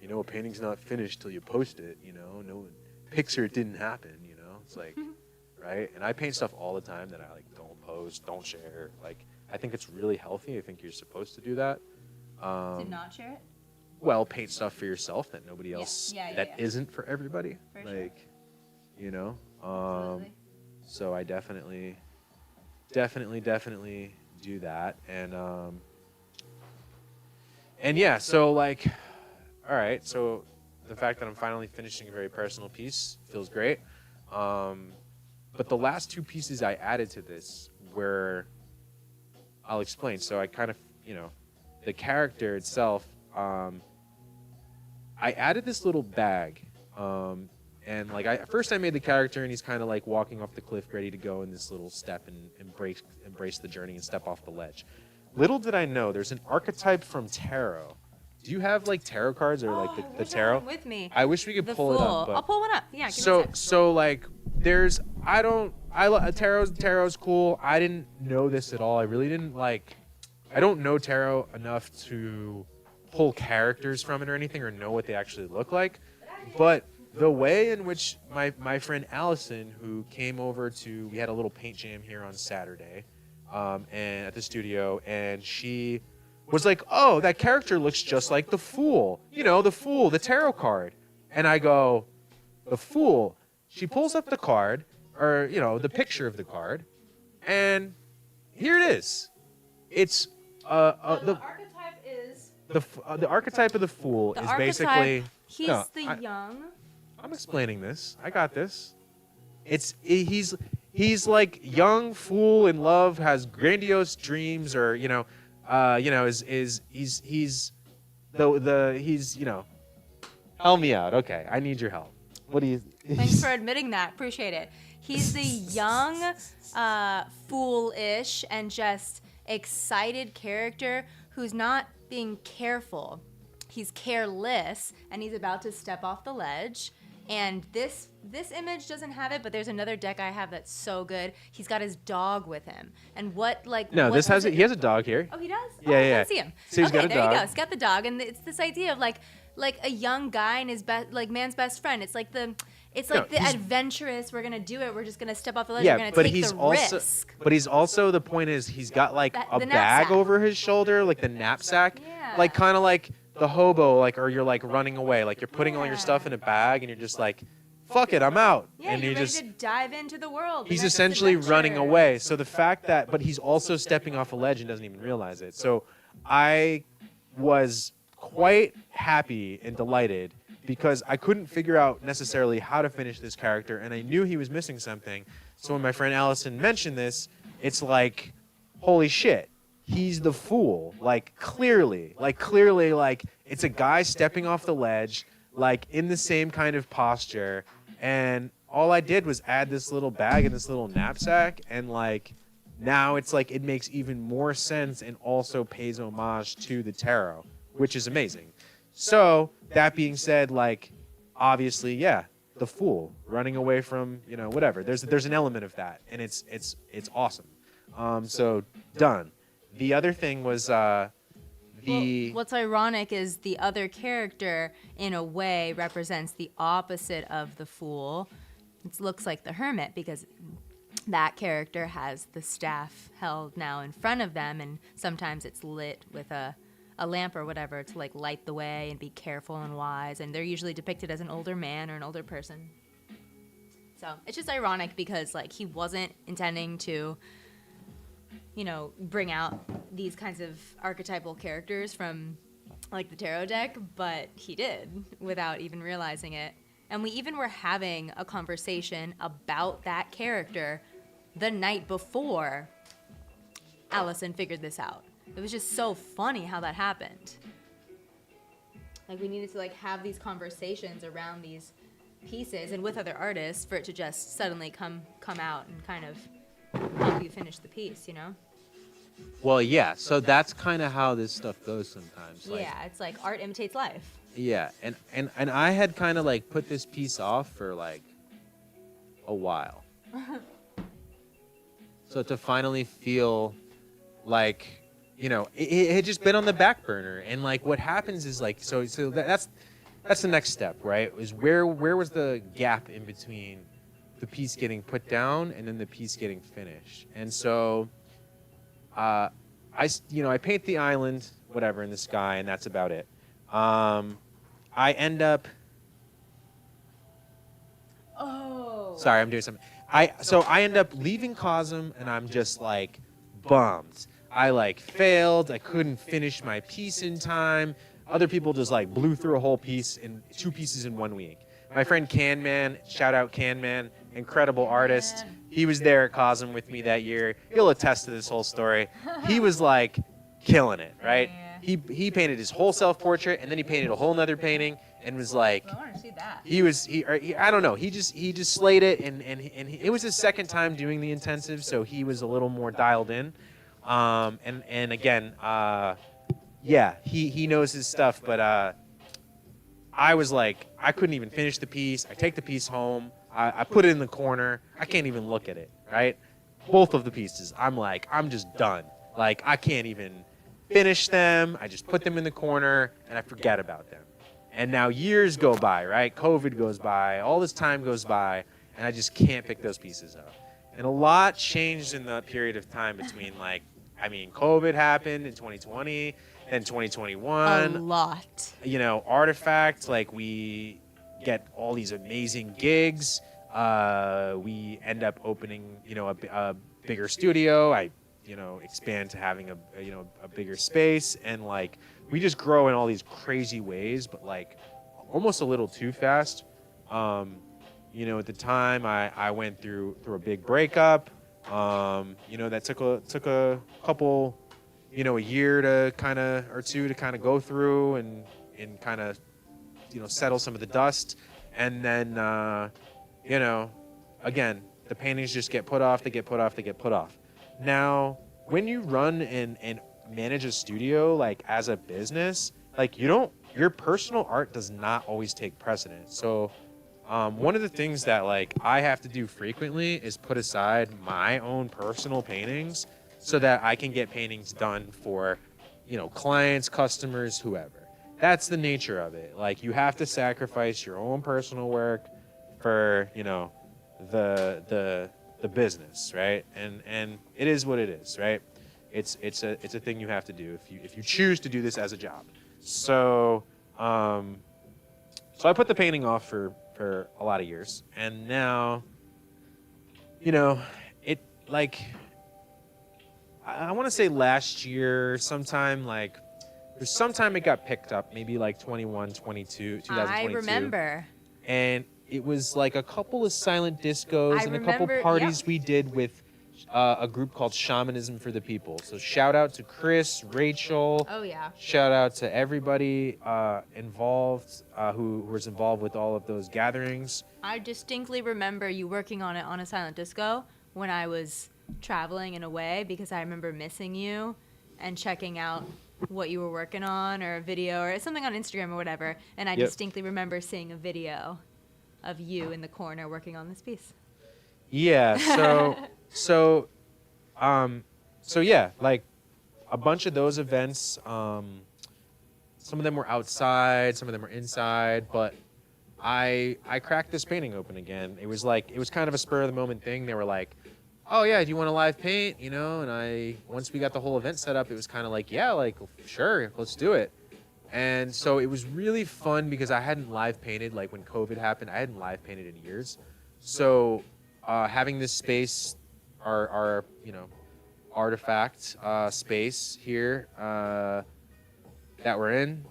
a painting's not finished till you post it, no picture it didn't happen, it's like, right? And I paint stuff all the time that I like don't post, don't share. Like, I think it's really healthy. I think you're supposed to do that. To not share it? Well, paint stuff for yourself that nobody else, isn't for everybody. For like, sure. Absolutely. So I definitely do that. And yeah, so like, all right, so the fact that I'm finally finishing a very personal piece feels great. But the last two pieces I added to this were, I'll explain. So I kind of, the character itself, I added this little bag. And like, first I made the character and he's kind of like walking off the cliff, ready to go in this little step and embrace the journey and step off the ledge. Little did I know, there's an archetype from tarot. Do you have like tarot cards or like the tarot? With me. I wish we could pull it up. I'll pull one up. Yeah. So like there's tarot's cool. I didn't know this at all. I really didn't like. I don't know tarot enough to pull characters from it or anything or know what they actually look like. But the way in which my friend Allison, who came over we had a little paint jam here on Saturday, and at the studio, and she was like, oh, that character looks just like the Fool. The Fool, the tarot card. And I go, the Fool. She pulls up the card, or, the picture of the card, and here it is. It's, the archetype is... The archetype of the Fool is basically... He's young... I'm explaining this. I got this. He's like young, fool, in love, has grandiose dreams, or, help me out. Okay, I need your help. What do you? Thanks for admitting that. Appreciate it. He's the young, foolish, and just excited character who's not being careful. He's careless, and he's about to step off the ledge. And this image doesn't have it, but there's another deck I have that's so good. He's got his dog with him. And this has it. He has a dog here. Oh, he does? Yeah, I yeah. can't see him. So he's got a there dog. You go. He's got the dog, and it's this idea of like a young guy and his man's best friend. It's like the adventurous. We're gonna do it. We're just gonna step off the ledge. Yeah, we're gonna but take he's the also, risk. but he's also, the point is, he's got like a the bag knapsack. over his shoulder, like the knapsack, like kind of like the hobo, like, or you're like running away, like you're putting all your stuff in a bag, and you're just like, fuck it, I'm out. Yeah, and you're ready to dive into the world. He's essentially running away. So the fact that, but he's also stepping off a ledge and doesn't even realize it. So I was quite happy and delighted because I couldn't figure out necessarily how to finish this character, and I knew he was missing something. So when my friend Allison mentioned this, it's like, holy shit, he's the Fool. Like clearly, it's a guy stepping off the ledge, like in the same kind of posture. And all I did was add this little bag and this little knapsack, and like now it's like it makes even more sense and also pays homage to the tarot, which is amazing. So that being said, like obviously, yeah, the fool running away from, whatever. There's an element of that, and it's awesome. So done. The other thing was what's ironic is the other character, in a way, represents the opposite of the fool. It looks like the hermit because that character has the staff held now in front of them, and sometimes it's lit with a lamp or whatever to like light the way and be careful and wise. And they're usually depicted as an older man or an older person. So it's just ironic because like he wasn't intending to, bring out these kinds of archetypal characters from like the tarot deck, but he did without even realizing it. And we even were having a conversation about that character the night before Allison figured this out. It was just so funny how that happened. Like we needed to like have these conversations around these pieces and with other artists for it to just suddenly come out and kind of help you finish the piece, Well, yeah. So that's kind of how this stuff goes sometimes. Like, yeah, it's like art imitates life. Yeah, and I had kind of like put this piece off for like a while. So to finally feel like, it had just been on the back burner, and like what happens is like so that's the next step, right? Is where was the gap in between the piece getting put down and then the piece getting finished? And so I paint the island, whatever, in the sky, and that's about it. I end up. Oh. Sorry, I'm doing something. I end up leaving Cosm, and I'm just like bummed. I like failed. I couldn't finish my piece in time. Other people just like blew through a whole piece in 2 pieces in 1 week. My friend Can Man, shout out Can Man, incredible artist. He was there at Cosm with me that year. He'll attest to this whole story. He was like killing it, right? Yeah. He painted his whole self-portrait, and then he painted a whole nother painting, and was like, I want to see that. he I don't know. He just slayed it, and it was his second time doing the intensive, so he was a little more dialed in. And again, yeah, he knows his stuff, but I was like, I couldn't even finish the piece. I take the piece home. I put it in the corner. I can't even look at it, right? Both of the pieces. I'm like, I'm just done. Like, I can't even finish them. I just put them in the corner, and I forget about them. And now years go by, right? COVID goes by. All this time goes by, and I just can't pick those pieces up. And a lot changed in that period of time between, COVID happened in 2020, then 2021. A lot. Artifakt, like, we get all these amazing gigs. We end up opening, a bigger studio. I expand to having a bigger space, and like we just grow in all these crazy ways, but like almost a little too fast. At the time I went through a big breakup. That took a couple, a year to kind of or two to kind of go through and kind of settle some of the dust, and then again the paintings just get put off. They get put off. Now, when you run and manage a studio like as a business, like your personal art does not always take precedence. So one of the things that like I have to do frequently is put aside my own personal paintings so that I can get paintings done for clients, customers, whoever. That's the nature of it. Like you have to sacrifice your own personal work for the business, right? And it is what it is, right? It's a thing you have to do if you choose to do this as a job. So I put the painting off for a lot of years, and now it like I want to say last year sometime it got picked up, maybe like 2022. I remember. And it was like a couple of silent discos and a couple parties we did with a group called Shamanism for the People. So shout out to Chris, Rachel. Oh, yeah. Shout out to everybody involved who was involved with all of those gatherings. I distinctly remember you working on it on a silent disco when I was traveling and away, because I remember missing you and checking out what you were working on, or a video or something on Instagram or whatever. And I distinctly remember seeing a video of you in the corner working on this piece? Yeah. So yeah, like a bunch of those events. Some of them were outside, some of them were inside, but I cracked this painting open again. It was kind of a spur of the moment thing. They were like, "Oh yeah, do you want to live paint?" You know, and once we got the whole event set up, it was kind of like, "Yeah, like sure, let's do it." And so it was really fun because I hadn't live painted like when COVID happened. I hadn't live painted in years. So having this space, our artifact space here that we're in,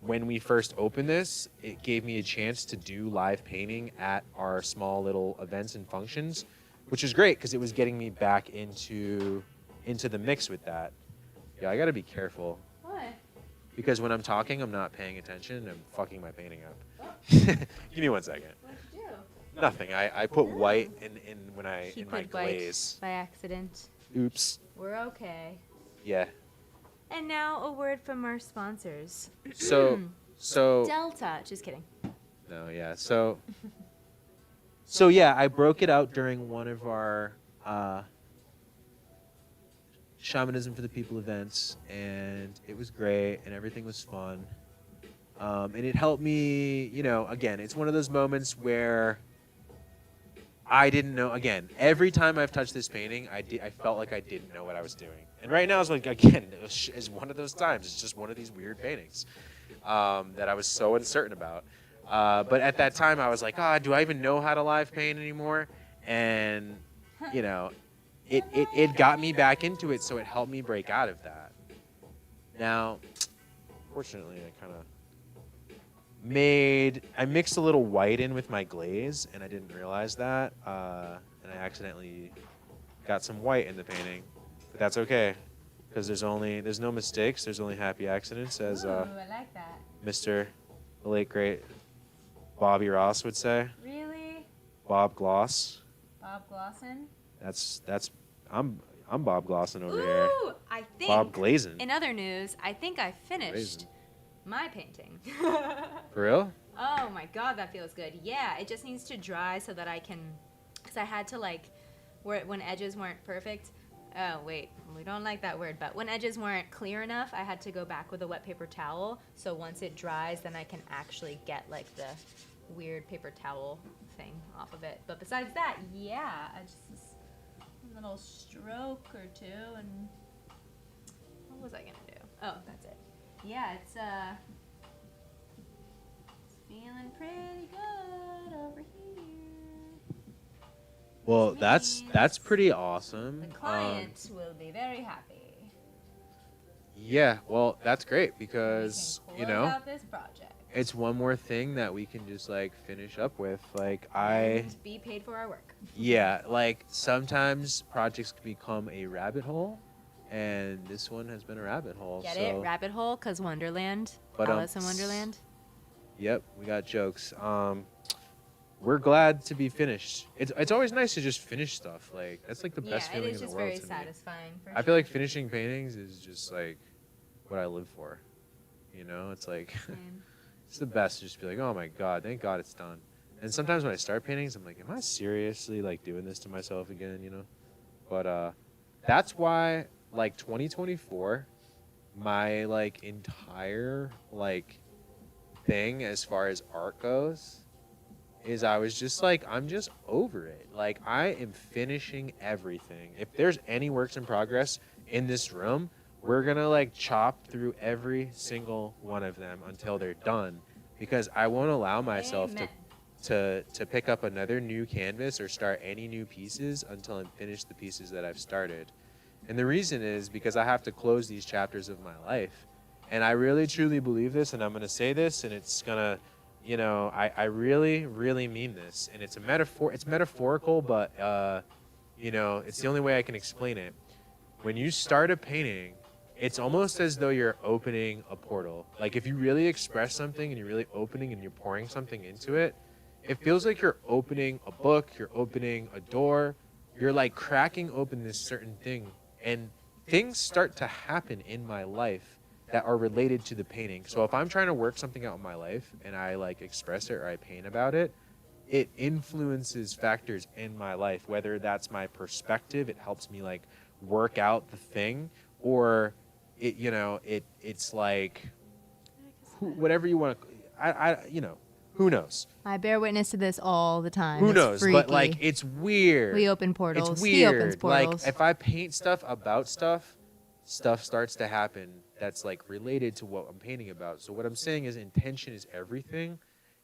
when we first opened this, it gave me a chance to do live painting at our small little events and functions, which is great because it was getting me back into the mix with that. Yeah, I got to be careful. Why? Because when I'm talking, I'm not paying attention and I'm fucking my painting up. Oh. Give me 1 second. What'd you do? Nothing. I put white in my Put glaze. white by accident. Oops. We're okay. Yeah. And now a word from our sponsors. So Delta. Just kidding. no, yeah. So yeah, I broke it out during one of our Shamanism for the People events, and it was great, and everything was fun. And it helped me, again, it's one of those moments where I didn't know. Again, every time I've touched this painting, I felt like I didn't know what I was doing. And right now, it's like, again, it's one of those times. It's just one of these weird paintings that I was so uncertain about. But at that time, I was like, do I even know how to live paint anymore? And, it got me back into it, so it helped me break out of that. Now, fortunately, I mixed a little white in with my glaze, and I didn't realize that, and I accidentally got some white in the painting, but that's okay, because there's no mistakes, there's only happy accidents, as I like that. Mr. the late great Bobby Ross would say. Really? Bob Gloss. Bob Glosson? I'm Bob Glosson over here. I think. Bob Glazin. In other news, I think I finished Glazin. my painting. For real? Oh my god, that feels good. Yeah, it just needs to dry so that I can, because I had to when edges weren't perfect. Oh wait, we don't like that word, but when edges weren't clear enough, I had to go back with a wet paper towel. So once it dries, then I can actually get the weird paper towel thing off of it. But besides that, yeah, I just a little stroke or two, and what was I gonna do? Oh, that's it. Yeah, it's feeling pretty good over here. Well, that's pretty awesome. The client will be very happy. Yeah, well, that's great because We can close out this project. It's one more thing that we can just finish up with. And be paid for our work. Yeah, sometimes projects can become a rabbit hole, and this one has been a rabbit hole. Get it? Rabbit hole? Because Wonderland. But, Alice in Wonderland. Yep, we got jokes. We're glad to be finished. It's always nice to just finish stuff. That's the best feeling in the world. Yeah, it is just very satisfying. I feel like finishing paintings is just what I live for. It's it's the best to just be like, oh my god, thank god it's done. And sometimes when I start paintings, I'm like, am I seriously doing this to myself again? But that's why 2024, my entire thing as far as art goes is I was just I'm just over it. I am finishing everything. If there's any works in progress in this room, we're gonna chop through every single one of them until they're done, because I won't allow myself to pick up another new canvas or start any new pieces until I'm finished the pieces that I've started. And the reason is because I have to close these chapters of my life. And I really truly believe this, and I'm gonna say this, and it's gonna, I really, really mean this. And it's a metaphor. It's metaphorical, but it's the only way I can explain it. When you start a painting, it's almost as though you're opening a portal. If you really express something and you're really opening and you're pouring something into it, it feels like you're opening a book, you're opening a door, you're cracking open this certain thing. And things start to happen in my life that are related to the painting. So if I'm trying to work something out in my life and I express it or I paint about it, it influences factors in my life, whether that's my perspective, it helps me like work out the thing, or it's like whatever you want to, who knows? I bear witness to this all the time. Who It's knows? freaky. But like, it's weird. We open portals. It's He opens weird. portals. Like, if I paint stuff about stuff starts to happen that's like related to what I'm painting about. So what I'm saying is intention is everything.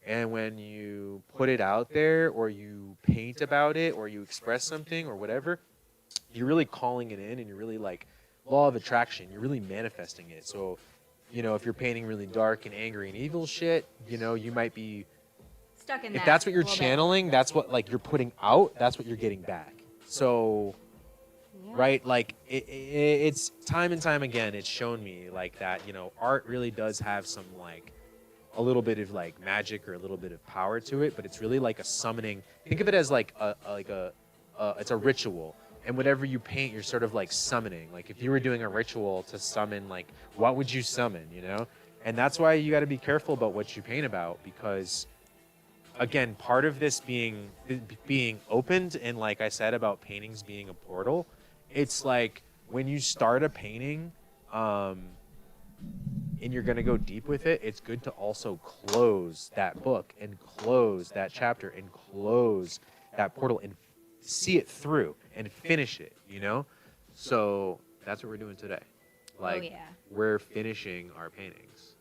And when you put it out there, or you paint about it, or you express something or whatever, you're really calling it in, and you're really like law of attraction. You're really manifesting it. So, if you're painting really dark and angry and evil shit, you might be stuck in if that's what you're channeling, that's what like you're putting out, that's what you're getting back. So, right, like it's time and time again, it's shown me like that, art really does have some like a little bit of like magic or a little bit of power to it, but it's really like a summoning. Think of it as like it's a ritual. And whatever you paint, you're sort of like summoning. Like if you were doing a ritual to summon, like what would you summon, And that's why you got to be careful about what you paint about, because again, part of this being opened, and like I said about paintings being a portal, it's like when you start a painting, and you're going to go deep with it, it's good to also close that book and close that chapter and close that portal and see it through and finish it, So that's what we're doing today. Like, we're finishing our paintings,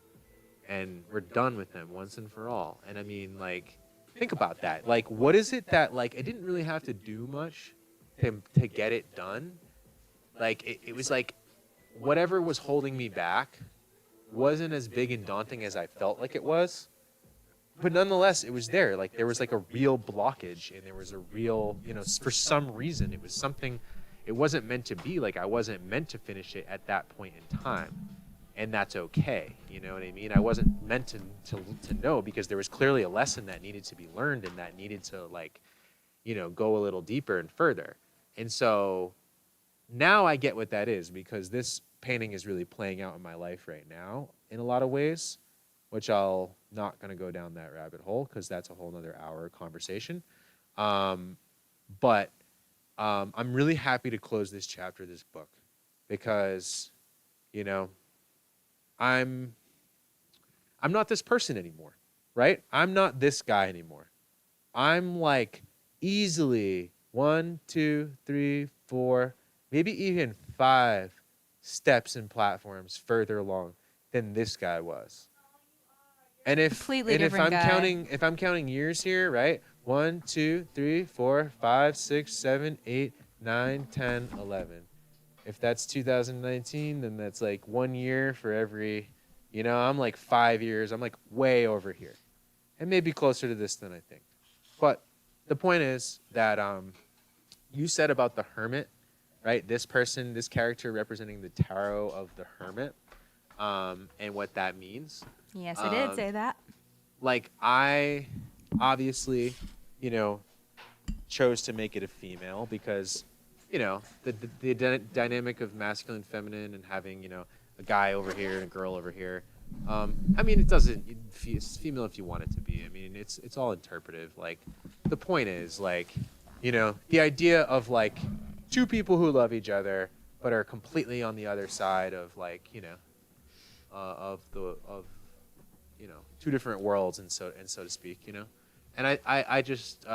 and we're done with them once and for all. And I mean, like, think about that. Like, what is it that, like, I didn't really have to do much to get it done. Like, it was like whatever was holding me back wasn't as big and daunting as I felt like it was. But nonetheless, it was there. Like, there was like a real blockage, and there was a real, for some reason, it was something, it wasn't meant to be. Like, I wasn't meant to finish it at that point in time. And that's okay. You know what I mean? I wasn't meant to know, because there was clearly a lesson that needed to be learned, and that needed to, like, go a little deeper and further. And so now I get what that is, because this painting is really playing out in my life right now in a lot of ways, which I'll not going to go down that rabbit hole, because that's a whole nother hour conversation. But I'm really happy to close this chapter of this book, because, I'm not this person anymore, right? I'm not this guy anymore. I'm like easily 1, 2, 3, 4, maybe even 5 steps and platforms further along than this guy was. And if I'm counting years here, right? 1, 2, 3, 4, 5, 6, 7, 8, 9, 10, 11. If that's 2019, then that's like 1 year for every, I'm like 5 years. I'm like way over here, and maybe closer to this than I think. But the point is that you said about the hermit, right? This character representing the tarot of the hermit, and what that means. Yes, I did say that. Like, I obviously, chose to make it a female because, the dynamic of masculine, feminine, and having, a guy over here and a girl over here. I mean, it's female if you want it to be. I mean, it's all interpretive. Like, the point is, like, the idea of, like, two people who love each other but are completely on the other side of, like, of two different worlds, and so to speak, And I just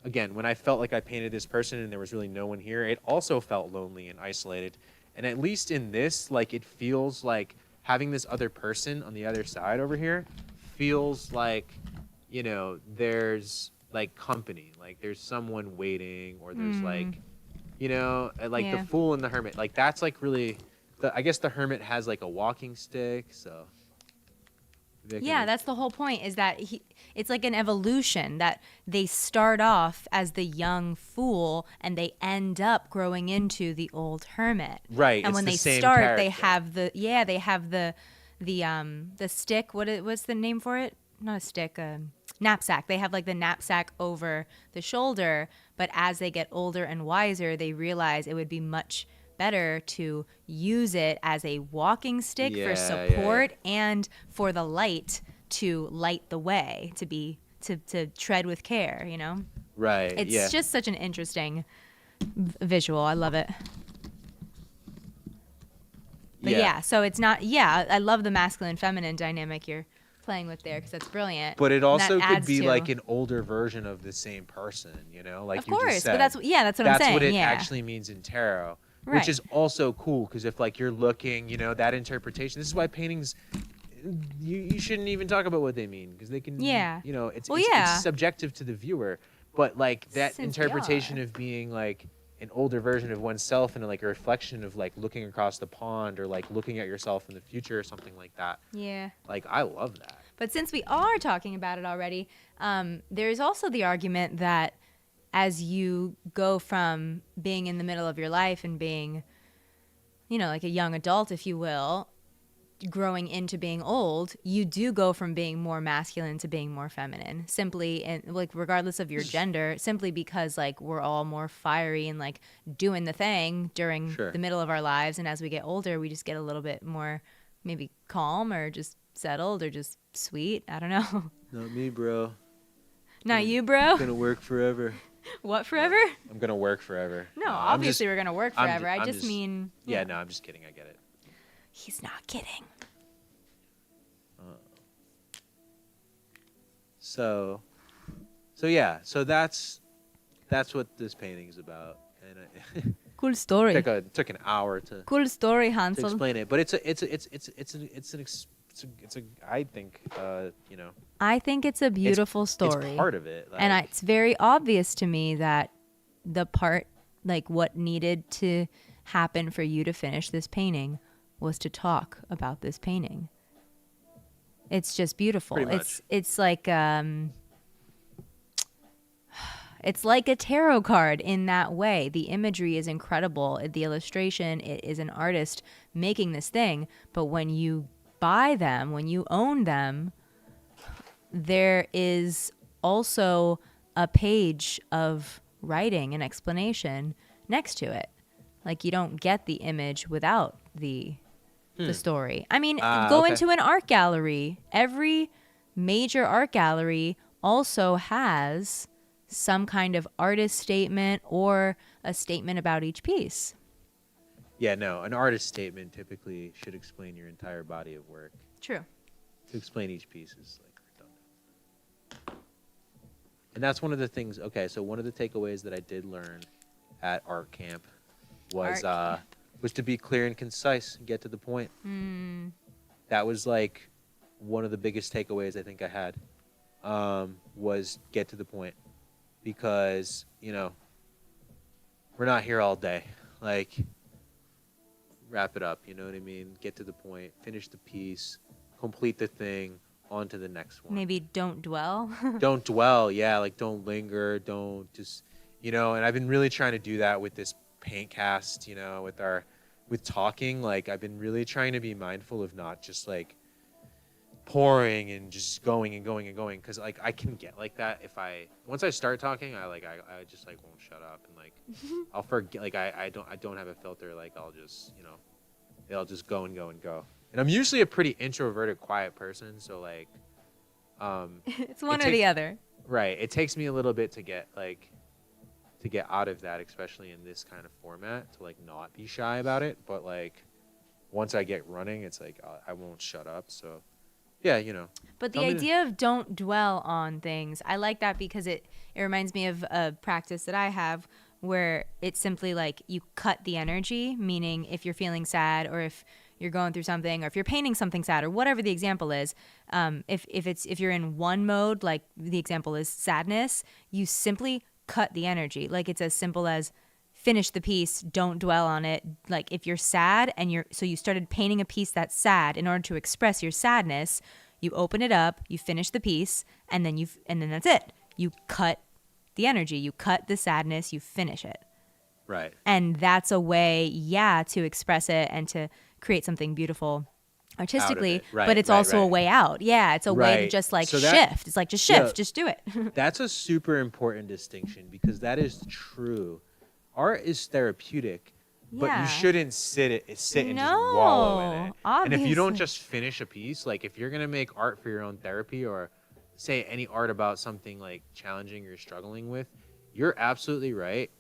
again, when I felt like I painted this person and there was really no one here, it also felt lonely and isolated. And at least in this, like, it feels like having this other person on the other side over here feels like, there's like company, like there's someone waiting, or there's like, the Fool and the Hermit. Like, that's like really, I guess the Hermit has like a walking stick, so. Yeah, that's the whole point, is that it's like an evolution, that they start off as the young fool and they end up growing into the old hermit. Right. And when they start, character. They have the stick. What's the name for it? Not a stick, knapsack. They have like the knapsack over the shoulder, but as they get older and wiser, they realize it would be much better to use it as a walking stick for support and for the light to light the way, to be to tread with care, you know? Right. It's just such an interesting visual. I love it. But yeah, so it's not, I love the masculine feminine dynamic you're playing with there because that's brilliant. But it also could be like an older version of the same person, you know? Like of you course, just said. but that's what I'm saying. That's what it actually means in tarot, right. Which is also cool because if like you're looking, you know, that interpretation, this is why paintings, you shouldn't even talk about what they mean because they can, you know, it's subjective to the viewer. But like that interpretation of being like an older version of oneself and like a reflection of like looking across the pond or like looking at yourself in the future or something like that. Yeah. Like I love that. But since we are talking about it already, there's also the argument that as you go from being in the middle of your life and being, you know, like a young adult, if you will, growing into being old, you do go from being more masculine to being more feminine, simply, and like regardless of your gender, simply because like we're all more fiery and like doing the thing during the middle of our lives, and as we get older we just get a little bit more maybe calm or just settled or just sweet. I don't know. Not me, bro. Not you, bro? I'm gonna work forever. What, forever? I'm gonna work forever. No, obviously we're gonna work forever. I just mean... Yeah, no, I'm just kidding. I get it. He's not kidding. So yeah, so that's what this painting is about. And cool story. Took an hour to cool story, Hansel. To explain it, but it's I think you know. I think it's a beautiful story. It's part of it, like, and it's very obvious to me that the part, like what needed to happen for you to finish this painting was to talk about this painting. It's just beautiful. It's like it's like a tarot card in that way. The imagery is incredible. The illustration, it is an artist making this thing, but when you buy them, when you own them, there is also a page of writing and explanation next to it. Like you don't get the image without the story. I mean, go into an art gallery. Every major art gallery also has some kind of artist statement or a statement about each piece. Yeah, no, an artist statement typically should explain your entire body of work. True. To explain each piece is like redundant. And that's one of the things, so one of the takeaways that I did learn at art camp was to be clear and concise and get to the point. That was like one of the biggest takeaways I think I had, was get to the point. Because, you know, we're not here all day. Like, wrap it up, you know what I mean? Get to the point, finish the piece, complete the thing, on to the next one. Maybe don't dwell. Don't dwell, yeah, like don't linger, don't just, you know, and I've been really trying to do that with this paint cast, you know, with talking. Like I've been really trying to be mindful of not just like pouring and just going and going and going, because like I can get like that if once I start talking, I just like won't shut up, and like I'll forget, like I don't have a filter, like I'll just, you know, it'll just go and go and go. And I'm usually a pretty introverted, quiet person, so like it's one or the other. Right. It takes me a little bit to get out of that, especially in this kind of format, to like not be shy about it. But like once I get running, it's like I won't shut up. So yeah, you know. But the idea of don't dwell on things, I like that because it reminds me of a practice that I have where it's simply like you cut the energy, meaning if you're feeling sad or if you're going through something or if you're painting something sad or whatever the example is, if you're in one mode, like the example is sadness, you simply cut the energy. Like it's as simple as finish the piece, don't dwell on it. Like if you're sad and so you started painting a piece that's sad in order to express your sadness, you open it up, you finish the piece, and then that's it. You cut the energy, you cut the sadness, you finish it. Right. And that's a way, to express it and to create something beautiful artistically, right, but it's also a way out. Yeah, it's a way to just like shift. It's like just shift, just do it. That's a super important distinction, because that is true. Art is therapeutic, but you shouldn't sit and just wallow in it. Obviously. And if you don't just finish a piece, like if you're going to make art for your own therapy or say any art about something like challenging you're struggling with, you're absolutely right.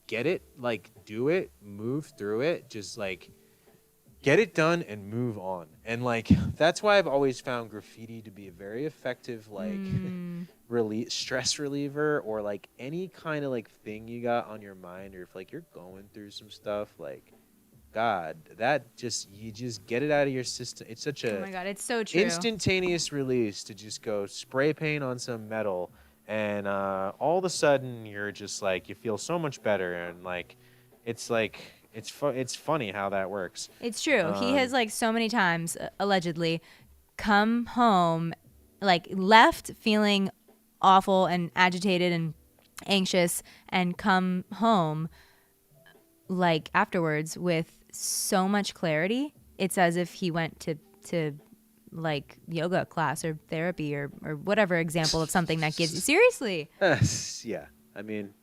Get it, like do it, move through it, just like get it done and move on. And like that's why I've always found graffiti to be a very effective like stress reliever, or like any kind of like thing you got on your mind, or if like you're going through some stuff, like God, that just you just get it out of your system. It's such Oh a my God, it's so true. instantaneous release to just go spray paint on some metal, and all of a sudden you're just like you feel so much better, and like it's funny how that works. It's true. He Um, has like so many times allegedly come home, like left feeling awful and agitated and anxious, and come home like afterwards with so much clarity. It's as if he went to like yoga class or therapy or whatever example of something that gives you seriously. yeah, I mean,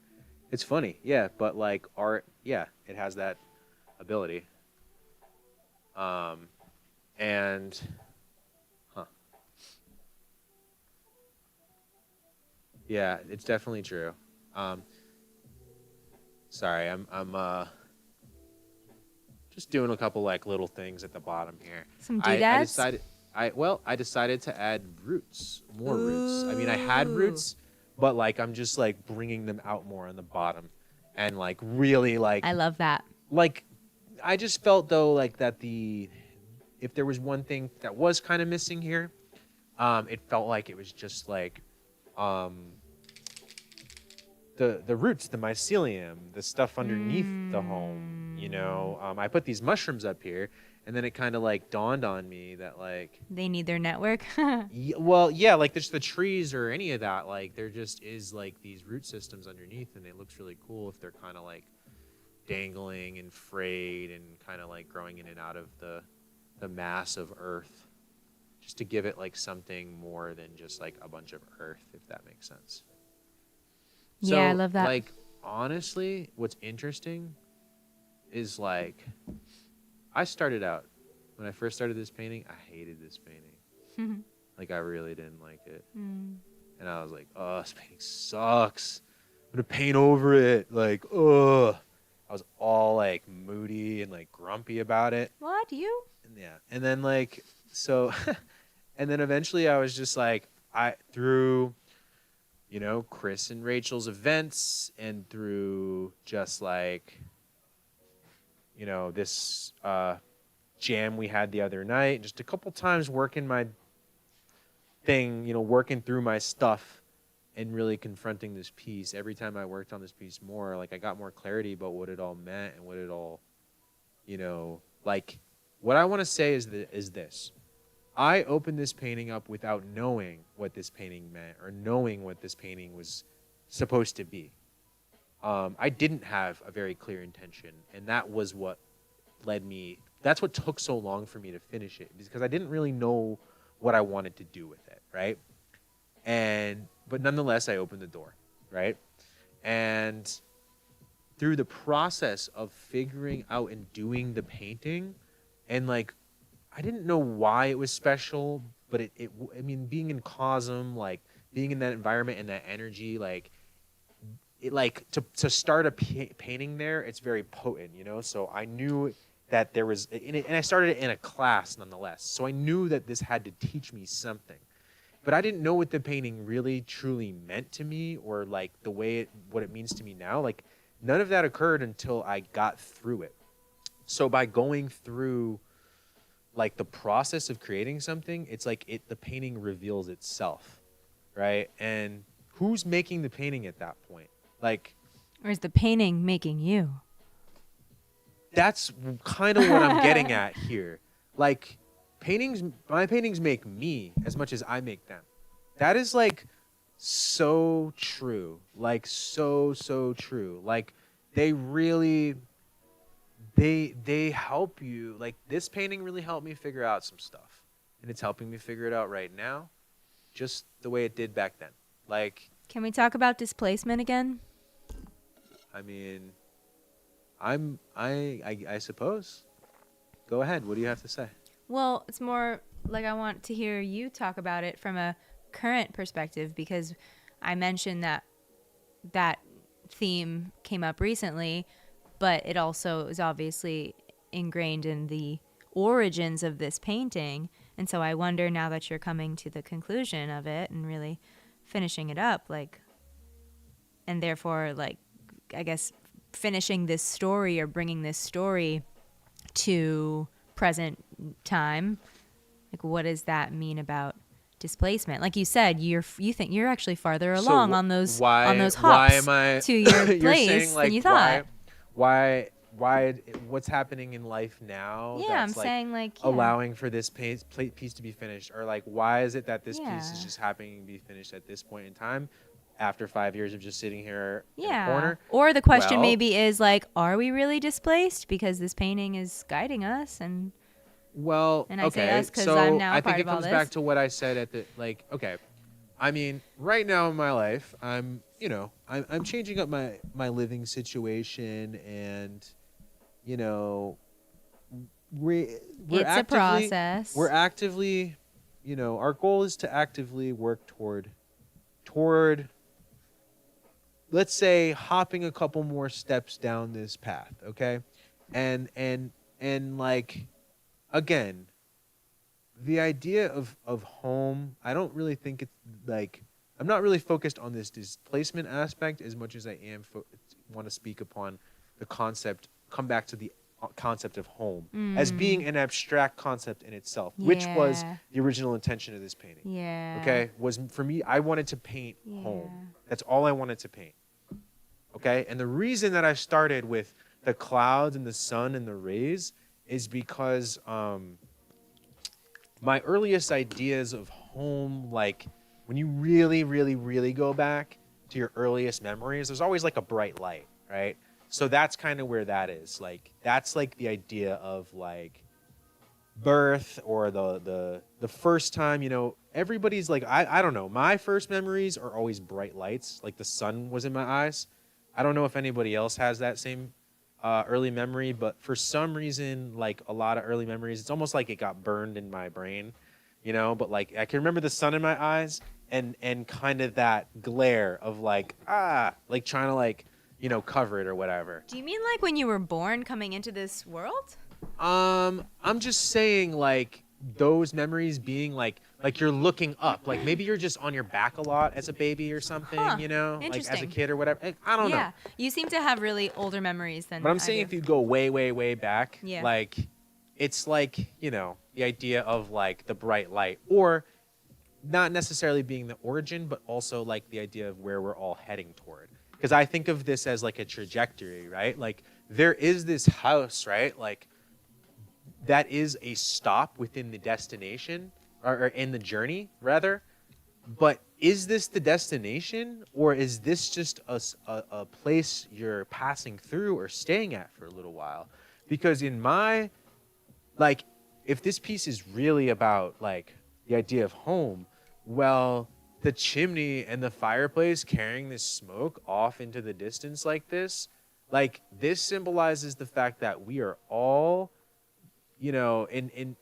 it's funny, yeah, but like art, yeah, it has that ability. Um, and huh, yeah, it's definitely true. Um, sorry, I'm just doing a couple like little things at the bottom here. Some I doodads. decided I decided to add roots, more roots. I mean, I had Ooh. roots, but like I'm just like bringing them out more on the bottom, and like really I love that. like I just felt though like that the if there was one thing that was kind of missing here, it felt like it was just like um the roots, the mycelium, the stuff underneath the home. You know, I put these mushrooms up here, and then it kind of like dawned on me that like, They need their network. well, yeah, like there's the trees or any of that. Like there just is like these root systems underneath, and it looks really cool if they're kind of like dangling and frayed and kind of like growing in and out of the mass of earth, just to give it like something more than just like a bunch of earth, if that makes sense. So, Yeah, I love that. like, honestly, what's interesting is like, I started out, when I first started this painting, I hated this painting. Like, I really didn't like it. And I was like, oh, this painting sucks. I'm going to paint over it. Like, ugh. I was all like moody and like grumpy about it. What, you? And yeah. And then, like, so, and then eventually I was just like, through you know, Chris and Rachel's events, and through just like, you know, this jam we had the other night, just a couple times working my thing, you know, working through my stuff and really confronting this piece. Every time I worked on this piece more, like I got more clarity about what it all meant and what it all, you know, like what I want to say is this. I opened this painting up without knowing what this painting meant or knowing what this painting was supposed to be. I didn't have a very clear intention, and that was what that's what took so long for me to finish it, because I didn't really know what I wanted to do with it, right? But nonetheless, I opened the door, right? And through the process of figuring out and doing the painting, and like, I didn't know why it was special, but I mean, being in Cosm, like being in that environment and that energy, like it, like to start a painting there, it's very potent, you know? So I knew that there was, and I started it in a class nonetheless. So I knew that this had to teach me something, but I didn't know what the painting really truly meant to me, or like what it means to me now. Like none of that occurred until I got through it. So by going through like the process of creating something, it's like the painting reveals itself, right? And who's making the painting at that point? Like, Or is the painting making you? that's kind of what I'm getting at here. Like, my paintings make me as much as I make them. That is like so true. Like so true. Like they really they help you. Like this painting really helped me figure out some stuff, and it's helping me figure it out right now, just the way it did back then. Like, Can we talk about displacement again? I mean, I suppose. Go ahead. What do you have to say? Well, it's more like I want to hear you talk about it from a current perspective, because I mentioned that theme came up recently, but it also is obviously ingrained in the origins of this painting. And so I wonder, now that you're coming to the conclusion of it and really finishing it up, like, and therefore, like, I guess finishing this story or bringing this story to present time, like, what does that mean about displacement? Like you said, you think you're actually farther along on those hops why am I, to your you're place saying, like, than you thought. Why what's happening in life now? Yeah, that's I'm like saying, like, allowing for this piece to be finished, or like why is it that this piece is Yeah. just happening to be finished at this point in time, after 5 years of just sitting here in a Yeah. corner? Or the question Well, maybe is, like, are we really displaced because this painting is guiding us? And Well, And I say okay, us 'cause so I'm now a I think part it of all comes back this. to what I said at the, like, okay, I mean, right now in my life, I'm changing up my living situation, and you know, we're it's a process. we're actively, our goal is to actively work toward, let's say, hopping a couple more steps down this path, okay, and like, again, the idea of home, I don't really think it's like, I'm not really focused on this displacement aspect as much as I want to speak upon the concept, come back to the concept of home as being an abstract concept in itself, which was Yeah. the original intention of this painting. Yeah. Okay, was, for me, I wanted to paint home. That's all I wanted to paint. Okay, and the reason that I started with the clouds and the sun and the rays is because my earliest ideas of home, like when you really, really, really go back to your earliest memories, there's always like a bright light, right? So that's kind of where that is. Like, that's like the idea of like birth, or the first time, everybody's like, I don't know, my first memories are always bright lights, like the sun was in my eyes. I don't know if anybody else has that same early memory, but for some reason, like a lot of early memories, it's almost like it got burned in my brain, but like I can remember the sun in my eyes, and kind of that glare of like, like trying to, like, cover it or whatever. Do you mean like when you were born, coming into this world? I'm just saying, like, those memories being like you're looking up, like maybe you're just on your back a lot as a baby or something, like as a Interesting. kid or whatever. I don't know. Yeah, you seem to have really older memories than But I'm I saying do. if you go way, way, way back, Yeah. like, it's like, the idea of like the bright light, or not necessarily being the origin, but also like the idea of where we're all heading toward. Because I think of this as like a trajectory, right? Like, there is this house, right? Like, that is a stop within the destination, or in the journey, rather. But is this the destination, or is this just a place you're passing through or staying at for a little while? Because in my, like, if this piece is really about, like, the idea of home, well, the chimney and the fireplace carrying this smoke off into the distance like this symbolizes the fact that we are all, in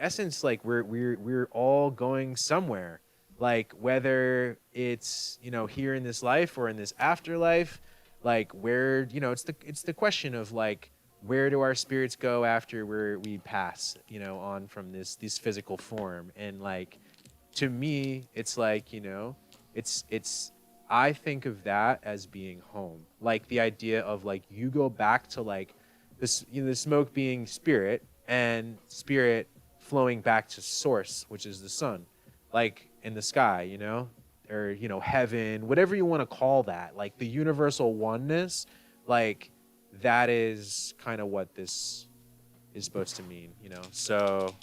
essence, like, we're all going somewhere. Like, whether it's, here in this life or in this afterlife, like, where, it's the question of, like, where do our spirits go after we pass, on from this physical form? And, like, to me, it's like, it's I think of that as being home. Like, the idea of, like, you go back to, like, this, the smoke being spirit, and spirit flowing back to source, which is the sun, like, in the sky, or, heaven, whatever you want to call that, like the universal oneness, like, that is kind of what this is supposed to mean, So,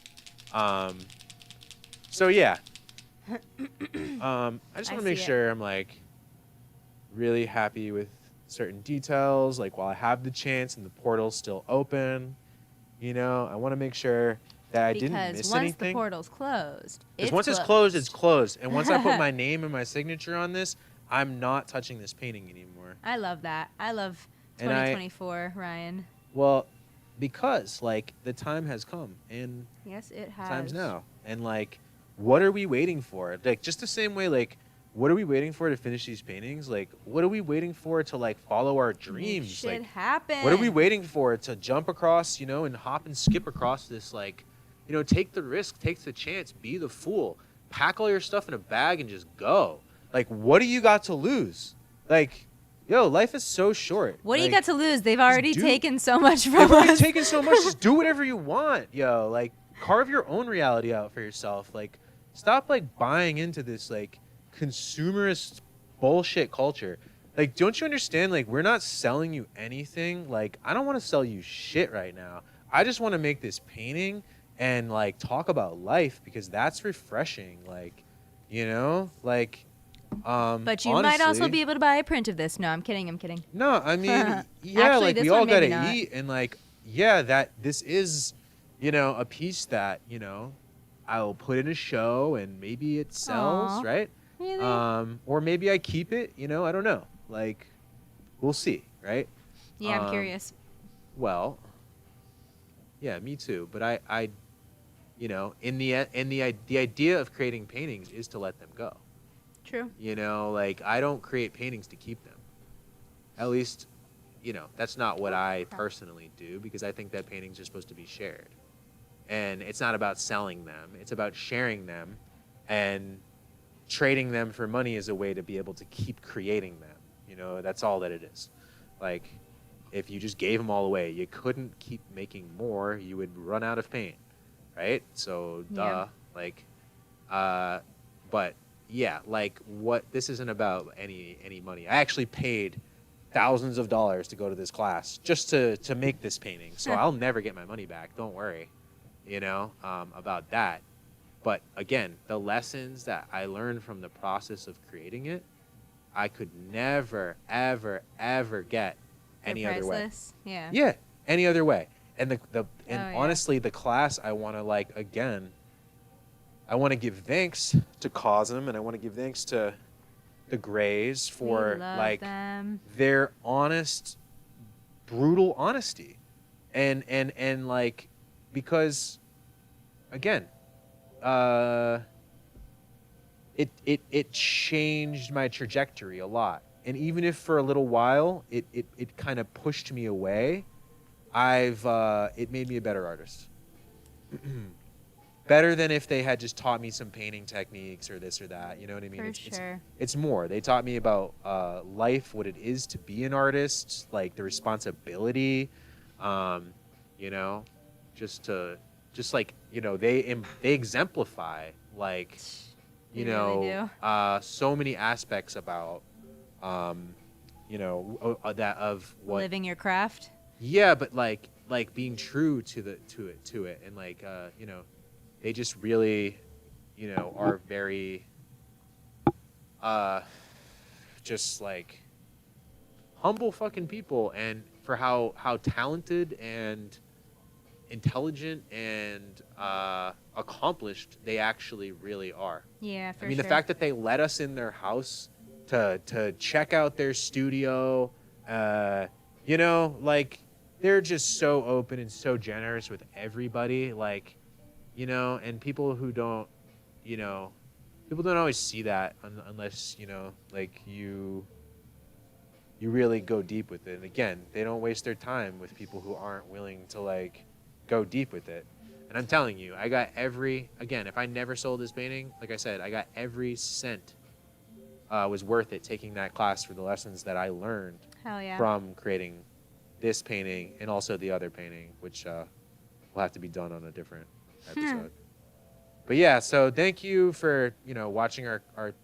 yeah. I just want to make sure I'm, like, really happy with certain details, like, while I have the chance and the portal's still open, I want to make sure that I didn't miss anything. Because once the portal's closed, Because once it's closed, it's closed. And once I put my name and my signature on this, I'm not touching this painting anymore. I love that. I love 2024, Ryan. Well, because, like, the time has come, and yes, it has. time's now, and, like, what are we waiting for? Like, just the same way, like, what are we waiting for to finish these paintings? Like, what are we waiting for to, like, follow our dreams? Shit Like, happen. what are we waiting for to jump across, you know, and hop and skip across this, like, you know, take the risk, take the chance, be the fool, pack all your stuff in a bag and just go. Like, what do you got to lose? Like, yo, life is so short. What do like, you got to lose? They've already taken so much from They've already us. taken so much. Just do whatever you want, yo. Like, carve your own reality out for yourself. Like, stop, like, buying into this, like, consumerist bullshit culture. Like, don't you understand? Like, we're not selling you anything. Like, I don't want to sell you shit right now. I just want to make this painting and, like, talk about life because that's refreshing. Like, you know, like, but you honestly, might also be able to buy a print of this. No, I'm kidding. No, I mean, yeah, Actually, like, this we all one maybe gotta not. eat, and, like, yeah, that this is, you know, a piece that, you know, I'll put in a show and maybe it sells, Aw. right? Really? Or maybe I keep it, you know, I don't know. Like, we'll see, right? Yeah, I'm curious. Well, yeah, me too. But I, you know, the idea of creating paintings is to let them go. True. You know, like, I don't create paintings to keep them. At least, you know, that's not what I personally do, because I think that paintings are supposed to be shared. And it's not about selling them. It's about sharing them, and trading them for money is a way to be able to keep creating them. You know, that's all that it is. Like, if you just gave them all away, you couldn't keep making more. You would run out of paint, right? So, duh. Like, but yeah, like, what, this isn't about any money. I actually paid thousands of dollars to go to this class just to make this painting. So I'll never get my money back. Don't worry, you know, about that. But again, the lessons that I learned from the process of creating it, I could never, ever, ever get any other way. Yeah. Yeah, any other way. And honestly, the class, I want to, like, again, I want to give thanks to Cosm, and I want to give thanks to the Grays for, like, their honest, brutal honesty, and like, because again, it changed my trajectory a lot, and even if for a little while it kind of pushed me away, it made me a better artist. Better than if they had just taught me some painting techniques or this or that. You know what I mean? It's more. They taught me about life, what it is to be an artist, like the responsibility, you know, just like, you know, they exemplify, like, you know, so many aspects about, you know, that of what living your craft. Yeah, but like being true to it, and like, you know. They just really, you know, are very, just like humble fucking people, and for how talented and intelligent and accomplished they actually really are. Yeah, for sure. I mean, the fact that they let us in their house to check out their studio, you know, like, they're just so open and so generous with everybody, like. You know, and people who don't, you know, people don't always see that unless, you know, like, you really go deep with it. And again, they don't waste their time with people who aren't willing to, like, go deep with it. And I'm telling you, I got again, if I never sold this painting, like I said, I got every cent was worth it taking that class for the lessons that I learned from creating this painting and also the other painting, which will have to be done on a different episode. But yeah, so thank you for, you know, watching our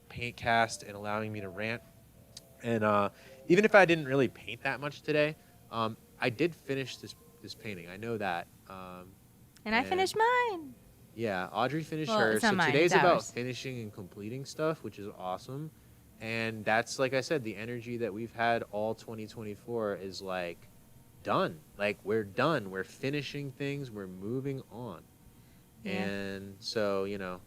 paint cast and allowing me to rant. And even if I didn't really paint that much today, I did finish this painting. I know that. And I finished mine. Yeah, Audrey finished Well, hers. it's not So mine, today's it's about ours. finishing and completing stuff, which is awesome. And that's, like I said, the energy that we've had all 2024 is like done. Like, we're done. We're finishing things. We're moving on. Yeah. And so, you know,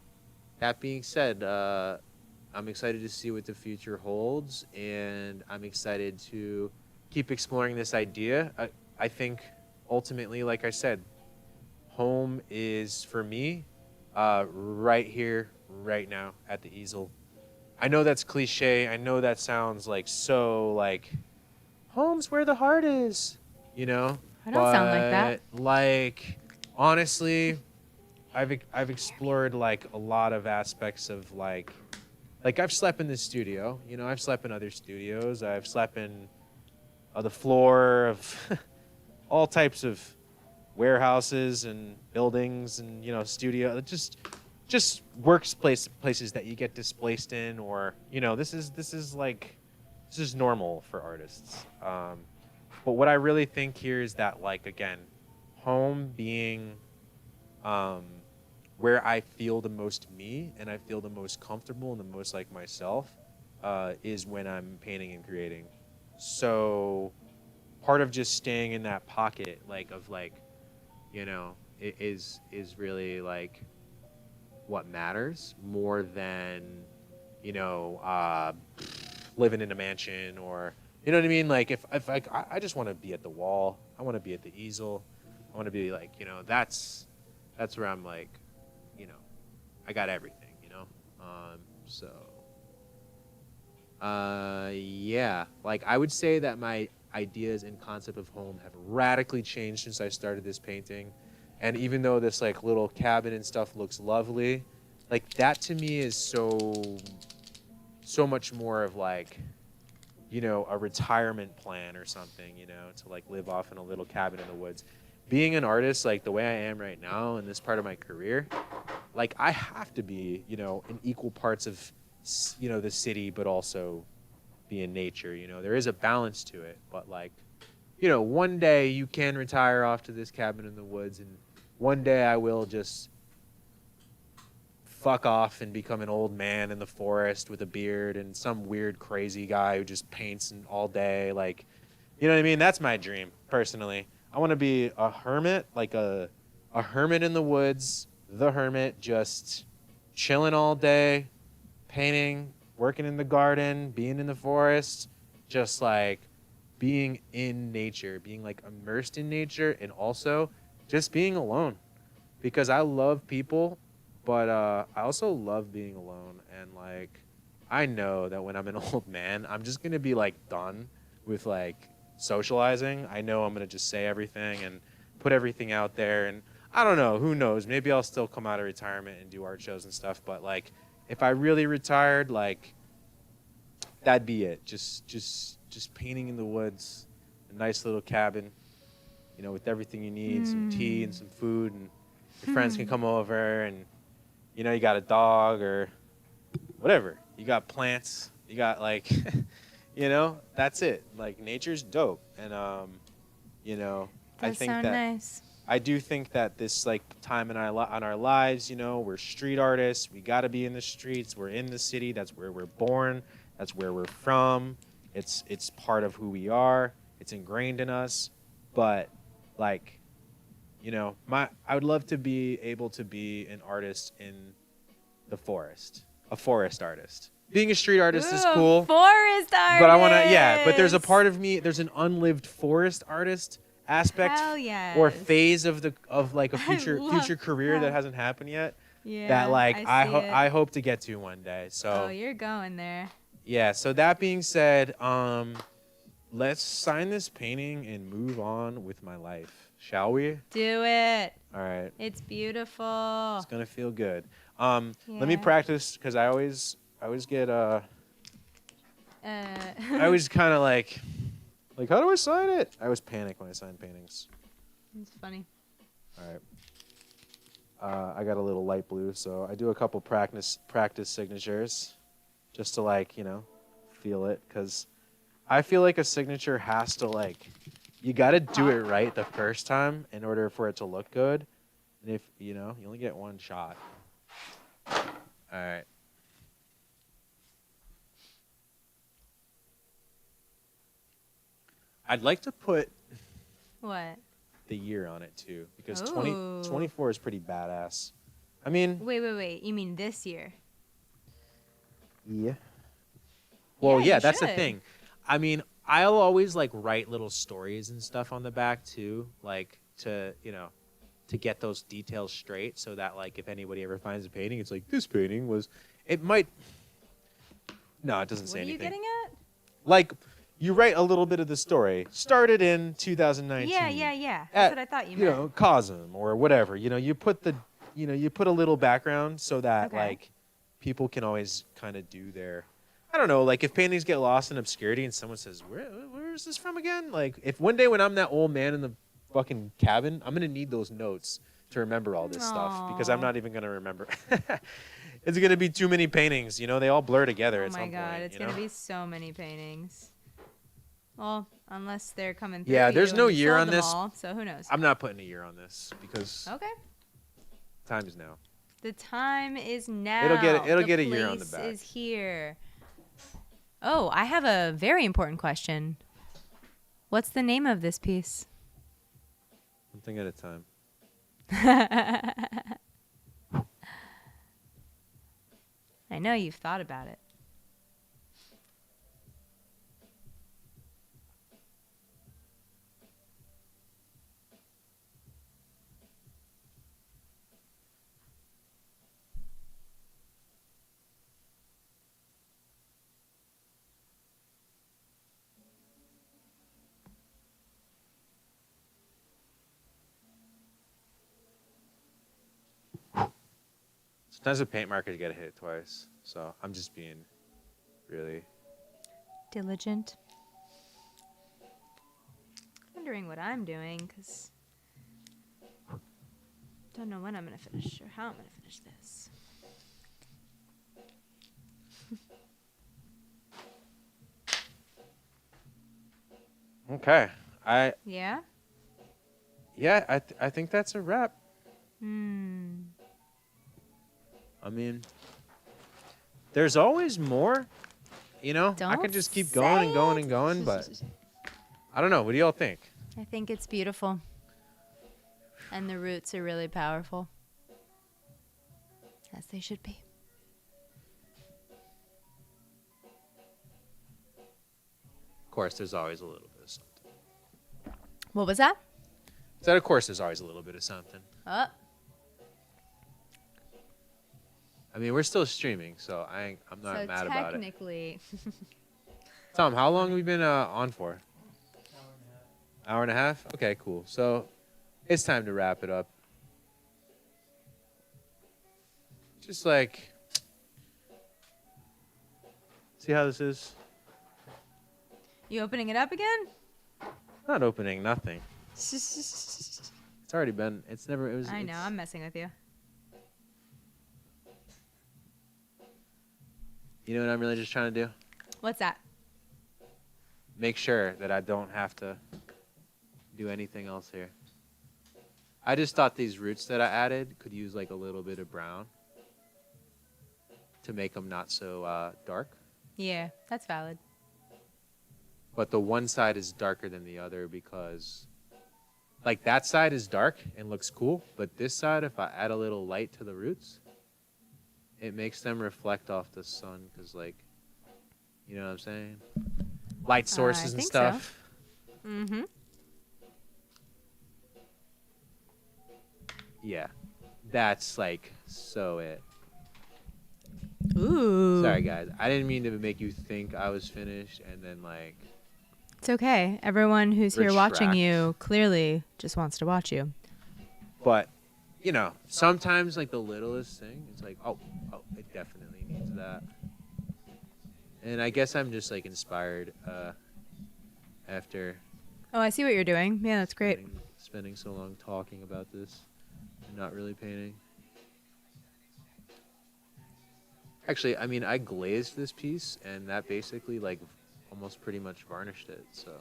that being said, I'm excited to see what the future holds, and I'm excited to keep exploring this idea. I think ultimately, like I said, home is, for me, right here, right now at the easel. I know that's cliche. I know that sounds like so like home's where the heart is, you know? I don't sound like that. But like honestly, I've explored like a lot of aspects of like I've slept in this studio, you know, I've slept in other studios. I've slept in the floor of all types of warehouses and buildings and, you know, studio, just places that you get displaced in, or, you know, this is normal for artists. But what I really think here is that, like, again, home being where I feel the most me and I feel the most comfortable and the most like myself is when I'm painting and creating. So part of just staying in that pocket, like, of like, you know, is really like what matters more than, you know, living in a mansion, or, you know what I mean? Like if I just want to be at the wall, I want to be at the easel, I want to be like, you know, that's where I'm like, you know, I got everything, you know? So, yeah, like I would say that my ideas and concept of home have radically changed since I started this painting. And even though this like little cabin and stuff looks lovely, like that to me is so much more of like, you know, a retirement plan or something, you know, to like live off in a little cabin in the woods. Being an artist, like the way I am right now in this part of my career, like I have to be, you know, in equal parts of, you know, the city, but also be in nature. You know, there is a balance to it, but like, you know, one day you can retire off to this cabin in the woods, and one day I will just fuck off and become an old man in the forest with a beard and some weird crazy guy who just paints all day. Like, you know what I mean? That's my dream, personally. I want to be a hermit, like a hermit in the woods, the hermit, just chilling all day, painting, working in the garden, being in the forest, just like being in nature, being like immersed in nature, and also just being alone. Because I love people, but I also love being alone. And like, I know that when I'm an old man, I'm just gonna be like done with like socializing. I know I'm gonna just say everything and put everything out there, and I don't know, who knows, maybe I'll still come out of retirement and do art shows and stuff, but like if I really retired, like that'd be it. Just painting in the woods, a nice little cabin, you know, with everything you need, some tea and some food, and your friends can come over, and you know, you got a dog or whatever, you got plants, you got like you know, that's it. Like nature's dope. And you know, I think that nice. I do think that this like time in our lives, you know, we're street artists. We got to be in the streets. We're in the city. That's where we're born. That's where we're from. It's part of who we are. It's ingrained in us. But like, you know, I would love to be able to be an artist in the forest, a forest artist. Being a street artist is cool. Forest artist. But I want to, yeah. But there's a part of me. There's an unlived forest artist aspect yes. or phase of like a future career that hasn't happened yet. Yeah. That like I hope to get to one day. So. Oh, you're going there. Yeah. So that being said, let's sign this painting and move on with my life, shall we? Do it. All right. It's beautiful. It's gonna feel good. Let me practice, because I always get I always kind of like how do I sign it? I always panic when I sign paintings. It's funny. All right. I got a little light blue, so I do a couple practice signatures just to like, you know, feel it, because I feel like a signature has to like, you got to do it right the first time in order for it to look good. And if, you know, you only get one shot. All right. I'd like to put what? The year on it too, because 2024 is pretty badass. I mean, wait. You mean this year? Yeah. Well, yeah, that's should. the thing. I mean, I'll always like write little stories and stuff on the back too, like to, you know, to get those details straight, so that like if anybody ever finds a painting, it's like this painting was. It might. No, it doesn't say anything. What are you getting at? Like, you write a little bit of the story. Started in 2019. Yeah. That's what I thought you meant. You know, Cosm or whatever. You know, you put a little background so that like people can always kind of do their. I don't know, like if paintings get lost in obscurity and someone says, where is this from again? Like if one day when I'm that old man in the fucking cabin, I'm gonna need those notes to remember all this stuff because I'm not even gonna remember. It's gonna be too many paintings, you know. They all blur together at some point. Oh my god, it's gonna be so many paintings. Well, unless they're coming through. Yeah, there's no year on this. All, so who knows? I'm not putting a year on this because time is now. The time is now. It'll get a year on the back. The place is here. Oh, I have a very important question. What's the name of this piece? One thing at a time. I know you've thought about it. Sometimes a paint marker you gotta hit it twice. So I'm just being really diligent. Wondering what I'm doing because don't know when I'm gonna finish or how I'm gonna finish this. Okay. Yeah? Yeah, I think that's a wrap. I mean, there's always more, you know? I could just keep going and going and going, but I don't know. What do y'all think? I think it's beautiful. And the roots are really powerful. As they should be. Of course, there's always a little bit of something. What was that? Of course, there's always a little bit of something. Oh. I mean, we're still streaming, so I'm not mad about it. Technically. Tom, how long have we been on for? Hour and a half? Okay, cool. So it's time to wrap it up. Just like, see how this is? You opening it up again? Not opening, nothing. It's already been, I know, I'm messing with you. You know what I'm really just trying to do? What's that? Make sure that I don't have to do anything else here. I just thought these roots that I added could use like a little bit of brown to make them not so dark. Yeah, that's valid. But the one side is darker than the other because like that side is dark and looks cool, but this side, if I add a little light to the roots, it makes them reflect off the sun because, like, you know what I'm saying? Light sources and stuff. So. Mm-hmm. Yeah. That's, like, so it. Ooh. Sorry, guys. I didn't mean to make you think I was finished and then, like... It's okay. Everyone who's here watching you clearly just wants to watch you. But... You know, sometimes like the littlest thing, it's like, oh, it definitely needs that. And I guess I'm just like inspired after. Oh, I see what you're doing. Yeah, that's great. Spending so long talking about this and not really painting. Actually, I mean, I glazed this piece and that basically like almost pretty much varnished it. So.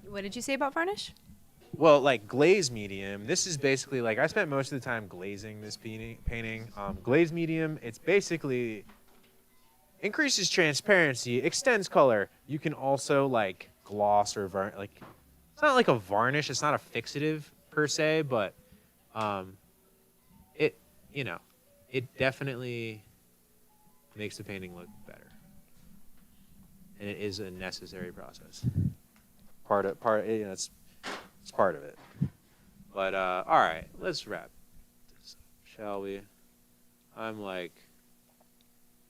What did you say about varnish? Well, like glaze medium, this is basically like I spent most of the time glazing this painting. Glaze medium, it's basically increases transparency, extends color. You can also like gloss or like it's not like a varnish, it's not a fixative per se, but it definitely makes the painting look better. And it is a necessary process. It's part of it. But all right, let's wrap this up, shall we? I'm like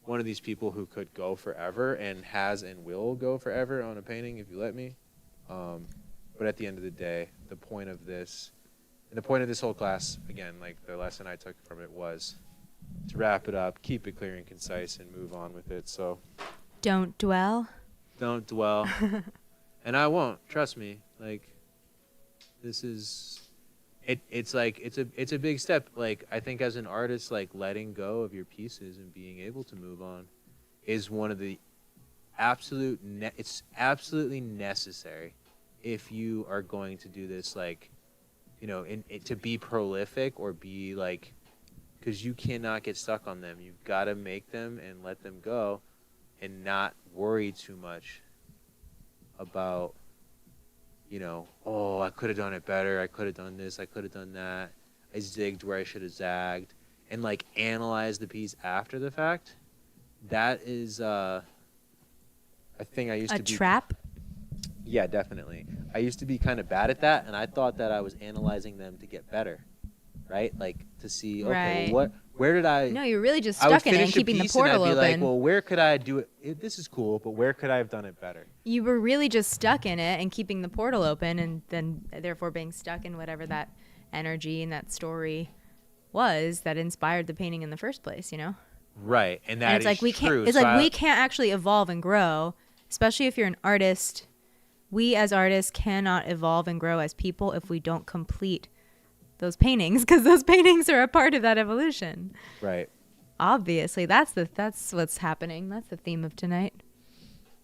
one of these people who could go forever and has and will go forever on a painting if you let me. But at the end of the day, the point of this, and the point of this whole class, again, like the lesson I took from it was to wrap it up, keep it clear and concise, and move on with it. So Don't dwell. don't dwell. And I won't, trust me. Like, this is, it's like, it's a big step. Like, I think as an artist, like letting go of your pieces and being able to move on is one of the it's absolutely necessary if you are going to do this, like, you know, to be prolific or be like, because you cannot get stuck on them. You've got to make them and let them go and not worry too much about, you know, oh, I could have done it better. I could have done this. I could have done that. I zigged where I should have zagged. And, like, analyze the piece after the fact. That is a thing I used to be. A trap? Yeah, definitely. I used to be kind of bad at that, and I thought that I was analyzing them to get better, right? Like, to see, okay, well, where did I... No, you're really just stuck in it and keeping the portal open. And I'd be like, well, where could I do it? This is cool, but where could I have done it better? You were really just stuck in it and keeping the portal open, and then therefore being stuck in whatever that energy and that story was that inspired the painting in the first place, you know? Right, and that it's like we true. Can't, it's like we can't actually evolve and grow, especially if you're an artist. We as artists cannot evolve and grow as people if we don't complete those paintings, because those paintings are a part of that evolution. Right. Obviously, that's what's happening. That's the theme of tonight.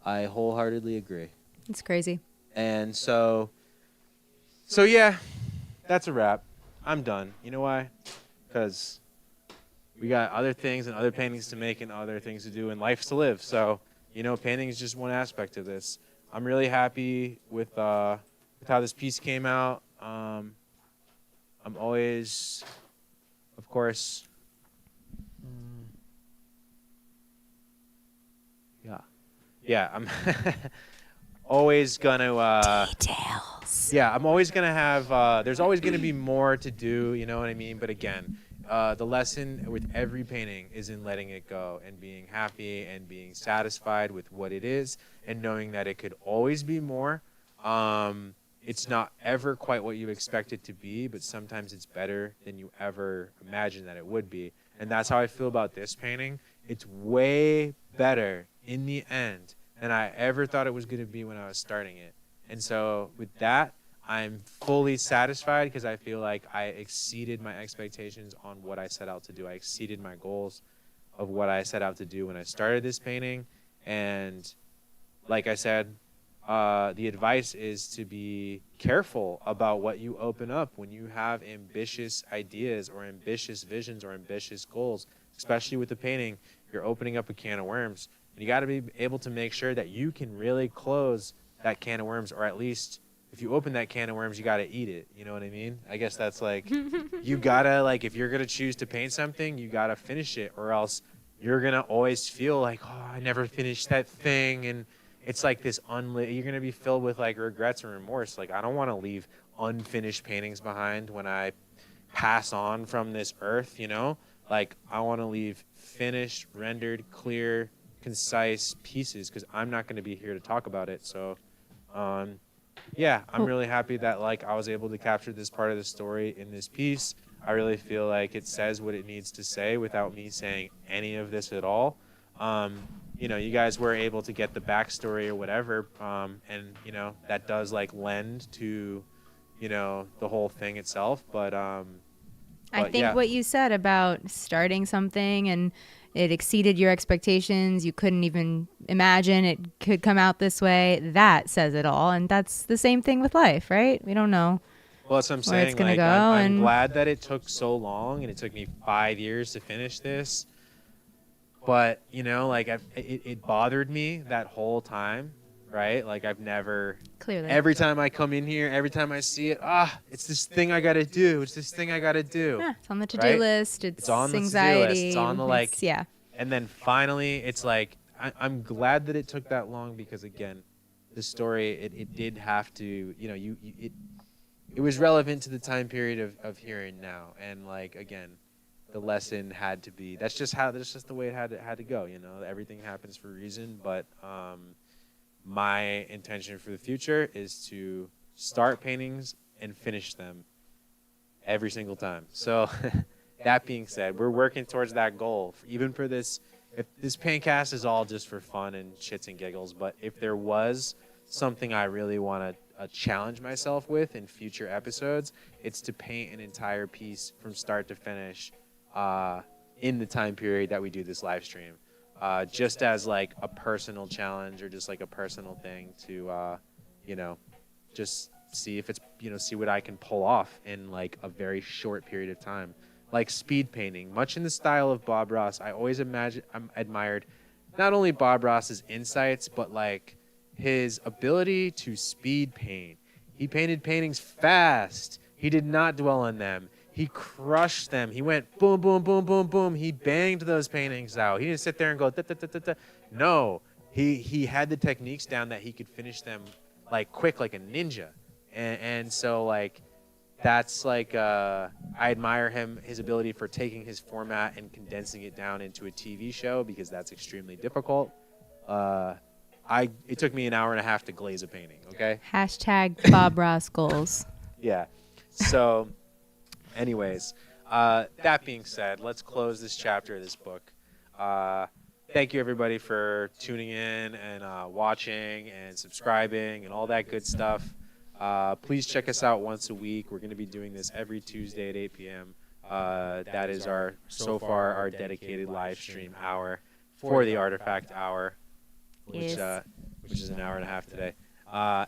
I wholeheartedly agree. It's crazy. And so yeah, that's a wrap. I'm done. You know why? Because we got other things and other paintings to make and other things to do and life to live. So, you know, painting is just one aspect of this. I'm really happy with how this piece came out. I'm always, of course, yeah, I'm always gonna details. Yeah, I'm always gonna have. There's always gonna be more to do. You know what I mean? But again, the lesson with every painting is in letting it go and being happy and being satisfied with what it is and knowing that it could always be more. It's not ever quite what you expect it to be, but sometimes it's better than you ever imagined that it would be. And that's how I feel about this painting. It's way better in the end than I ever thought it was going to be when I was starting it. And so with that, I'm fully satisfied because I feel like I exceeded my expectations on what I set out to do. I exceeded my goals of what I set out to do when I started this painting. And like I said, the advice is to be careful about what you open up when you have ambitious ideas or ambitious visions or ambitious goals, especially with the painting. You're opening up a can of worms, and you got to be able to make sure that you can really close that can of worms, or at least if you open that can of worms, you got to eat it. You know what I mean? I guess that's like, you got to, like, if you're going to choose to paint something, you got to finish it, or else you're going to always feel like, oh, I never finished that thing. And it's like this you're going to be filled with like regrets and remorse. Like, I don't want to leave unfinished paintings behind when I pass on from this earth, you know? Like, I want to leave finished, rendered, clear, concise pieces, because I'm not going to be here to talk about it. So, yeah, I'm really happy that, like, I was able to capture this part of the story in this piece. I really feel like it says what it needs to say without me saying any of this at all. You know, you guys were able to get the backstory or whatever, and, you know, that does, like, lend to, you know, the whole thing itself. But I think yeah. What you said about starting something and it exceeded your expectations, you couldn't even imagine it could come out this way, that says it all. And that's the same thing with life, right? We don't know. Well, that's what I'm saying. Where it's gonna like, go, I'm glad that it took so long, and it took me 5 years to finish this. But, you know, like, it bothered me that whole time, right? Like, I've never... Clearly. Every time I come in here, every time I see it, it's this thing I got to do. It's this thing I got to do. Yeah, it's on the to-do list. It's on the anxiety. to-do list. It's on the, like... Yeah. And then finally, it's like, I'm glad that it took that long because, again, the story, it did have to, you know, it it was relevant to the time period of here and now. And like again, the lesson had to be that's just the way it had to go. You know, everything happens for a reason. But my intention for the future is to start paintings and finish them every single time. So that being said, we're working towards that goal. Even for this, if this paintcast is all just for fun and shits and giggles, but if there was something I really want to challenge myself with in future episodes, it's to paint an entire piece from start to finish in the time period that we do this live stream. Just as like a personal challenge or just like a personal thing to, just see if it's, see what I can pull off in like a very short period of time. Like speed painting, much in the style of Bob Ross. I always admired not only Bob Ross's insights, but like his ability to speed paint. He painted paintings fast. He did not dwell on them. He crushed them. He went boom, boom, boom, boom, boom. He banged those paintings out. He didn't sit there and go da da da da da. No, he had the techniques down that he could finish them like quick, like a ninja. And so like that's like I admire his ability for taking his format and condensing it down into a TV show, because that's extremely difficult. It took me an hour and a half to glaze a painting. Okay. Hashtag Bob Ross goals. Yeah. So, anyways, that being said, let's close this chapter of this book. Thank you everybody for tuning in and watching and subscribing and all that good stuff. Please check us out once a week. We're going to be doing this every Tuesday at 8 p.m. That is so far our dedicated live stream hour for the Artifakt Hour, which is an hour and a half today.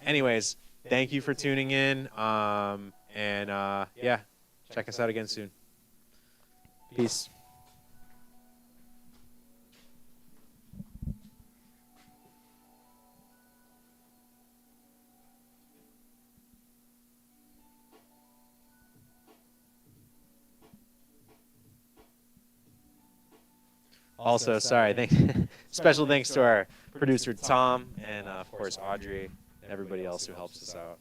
Anyways, thank you for tuning in. Yeah, check us out again soon. Peace. Also, sorry, special thanks to our producer Tom and of course Audrey and everybody else who helps us out.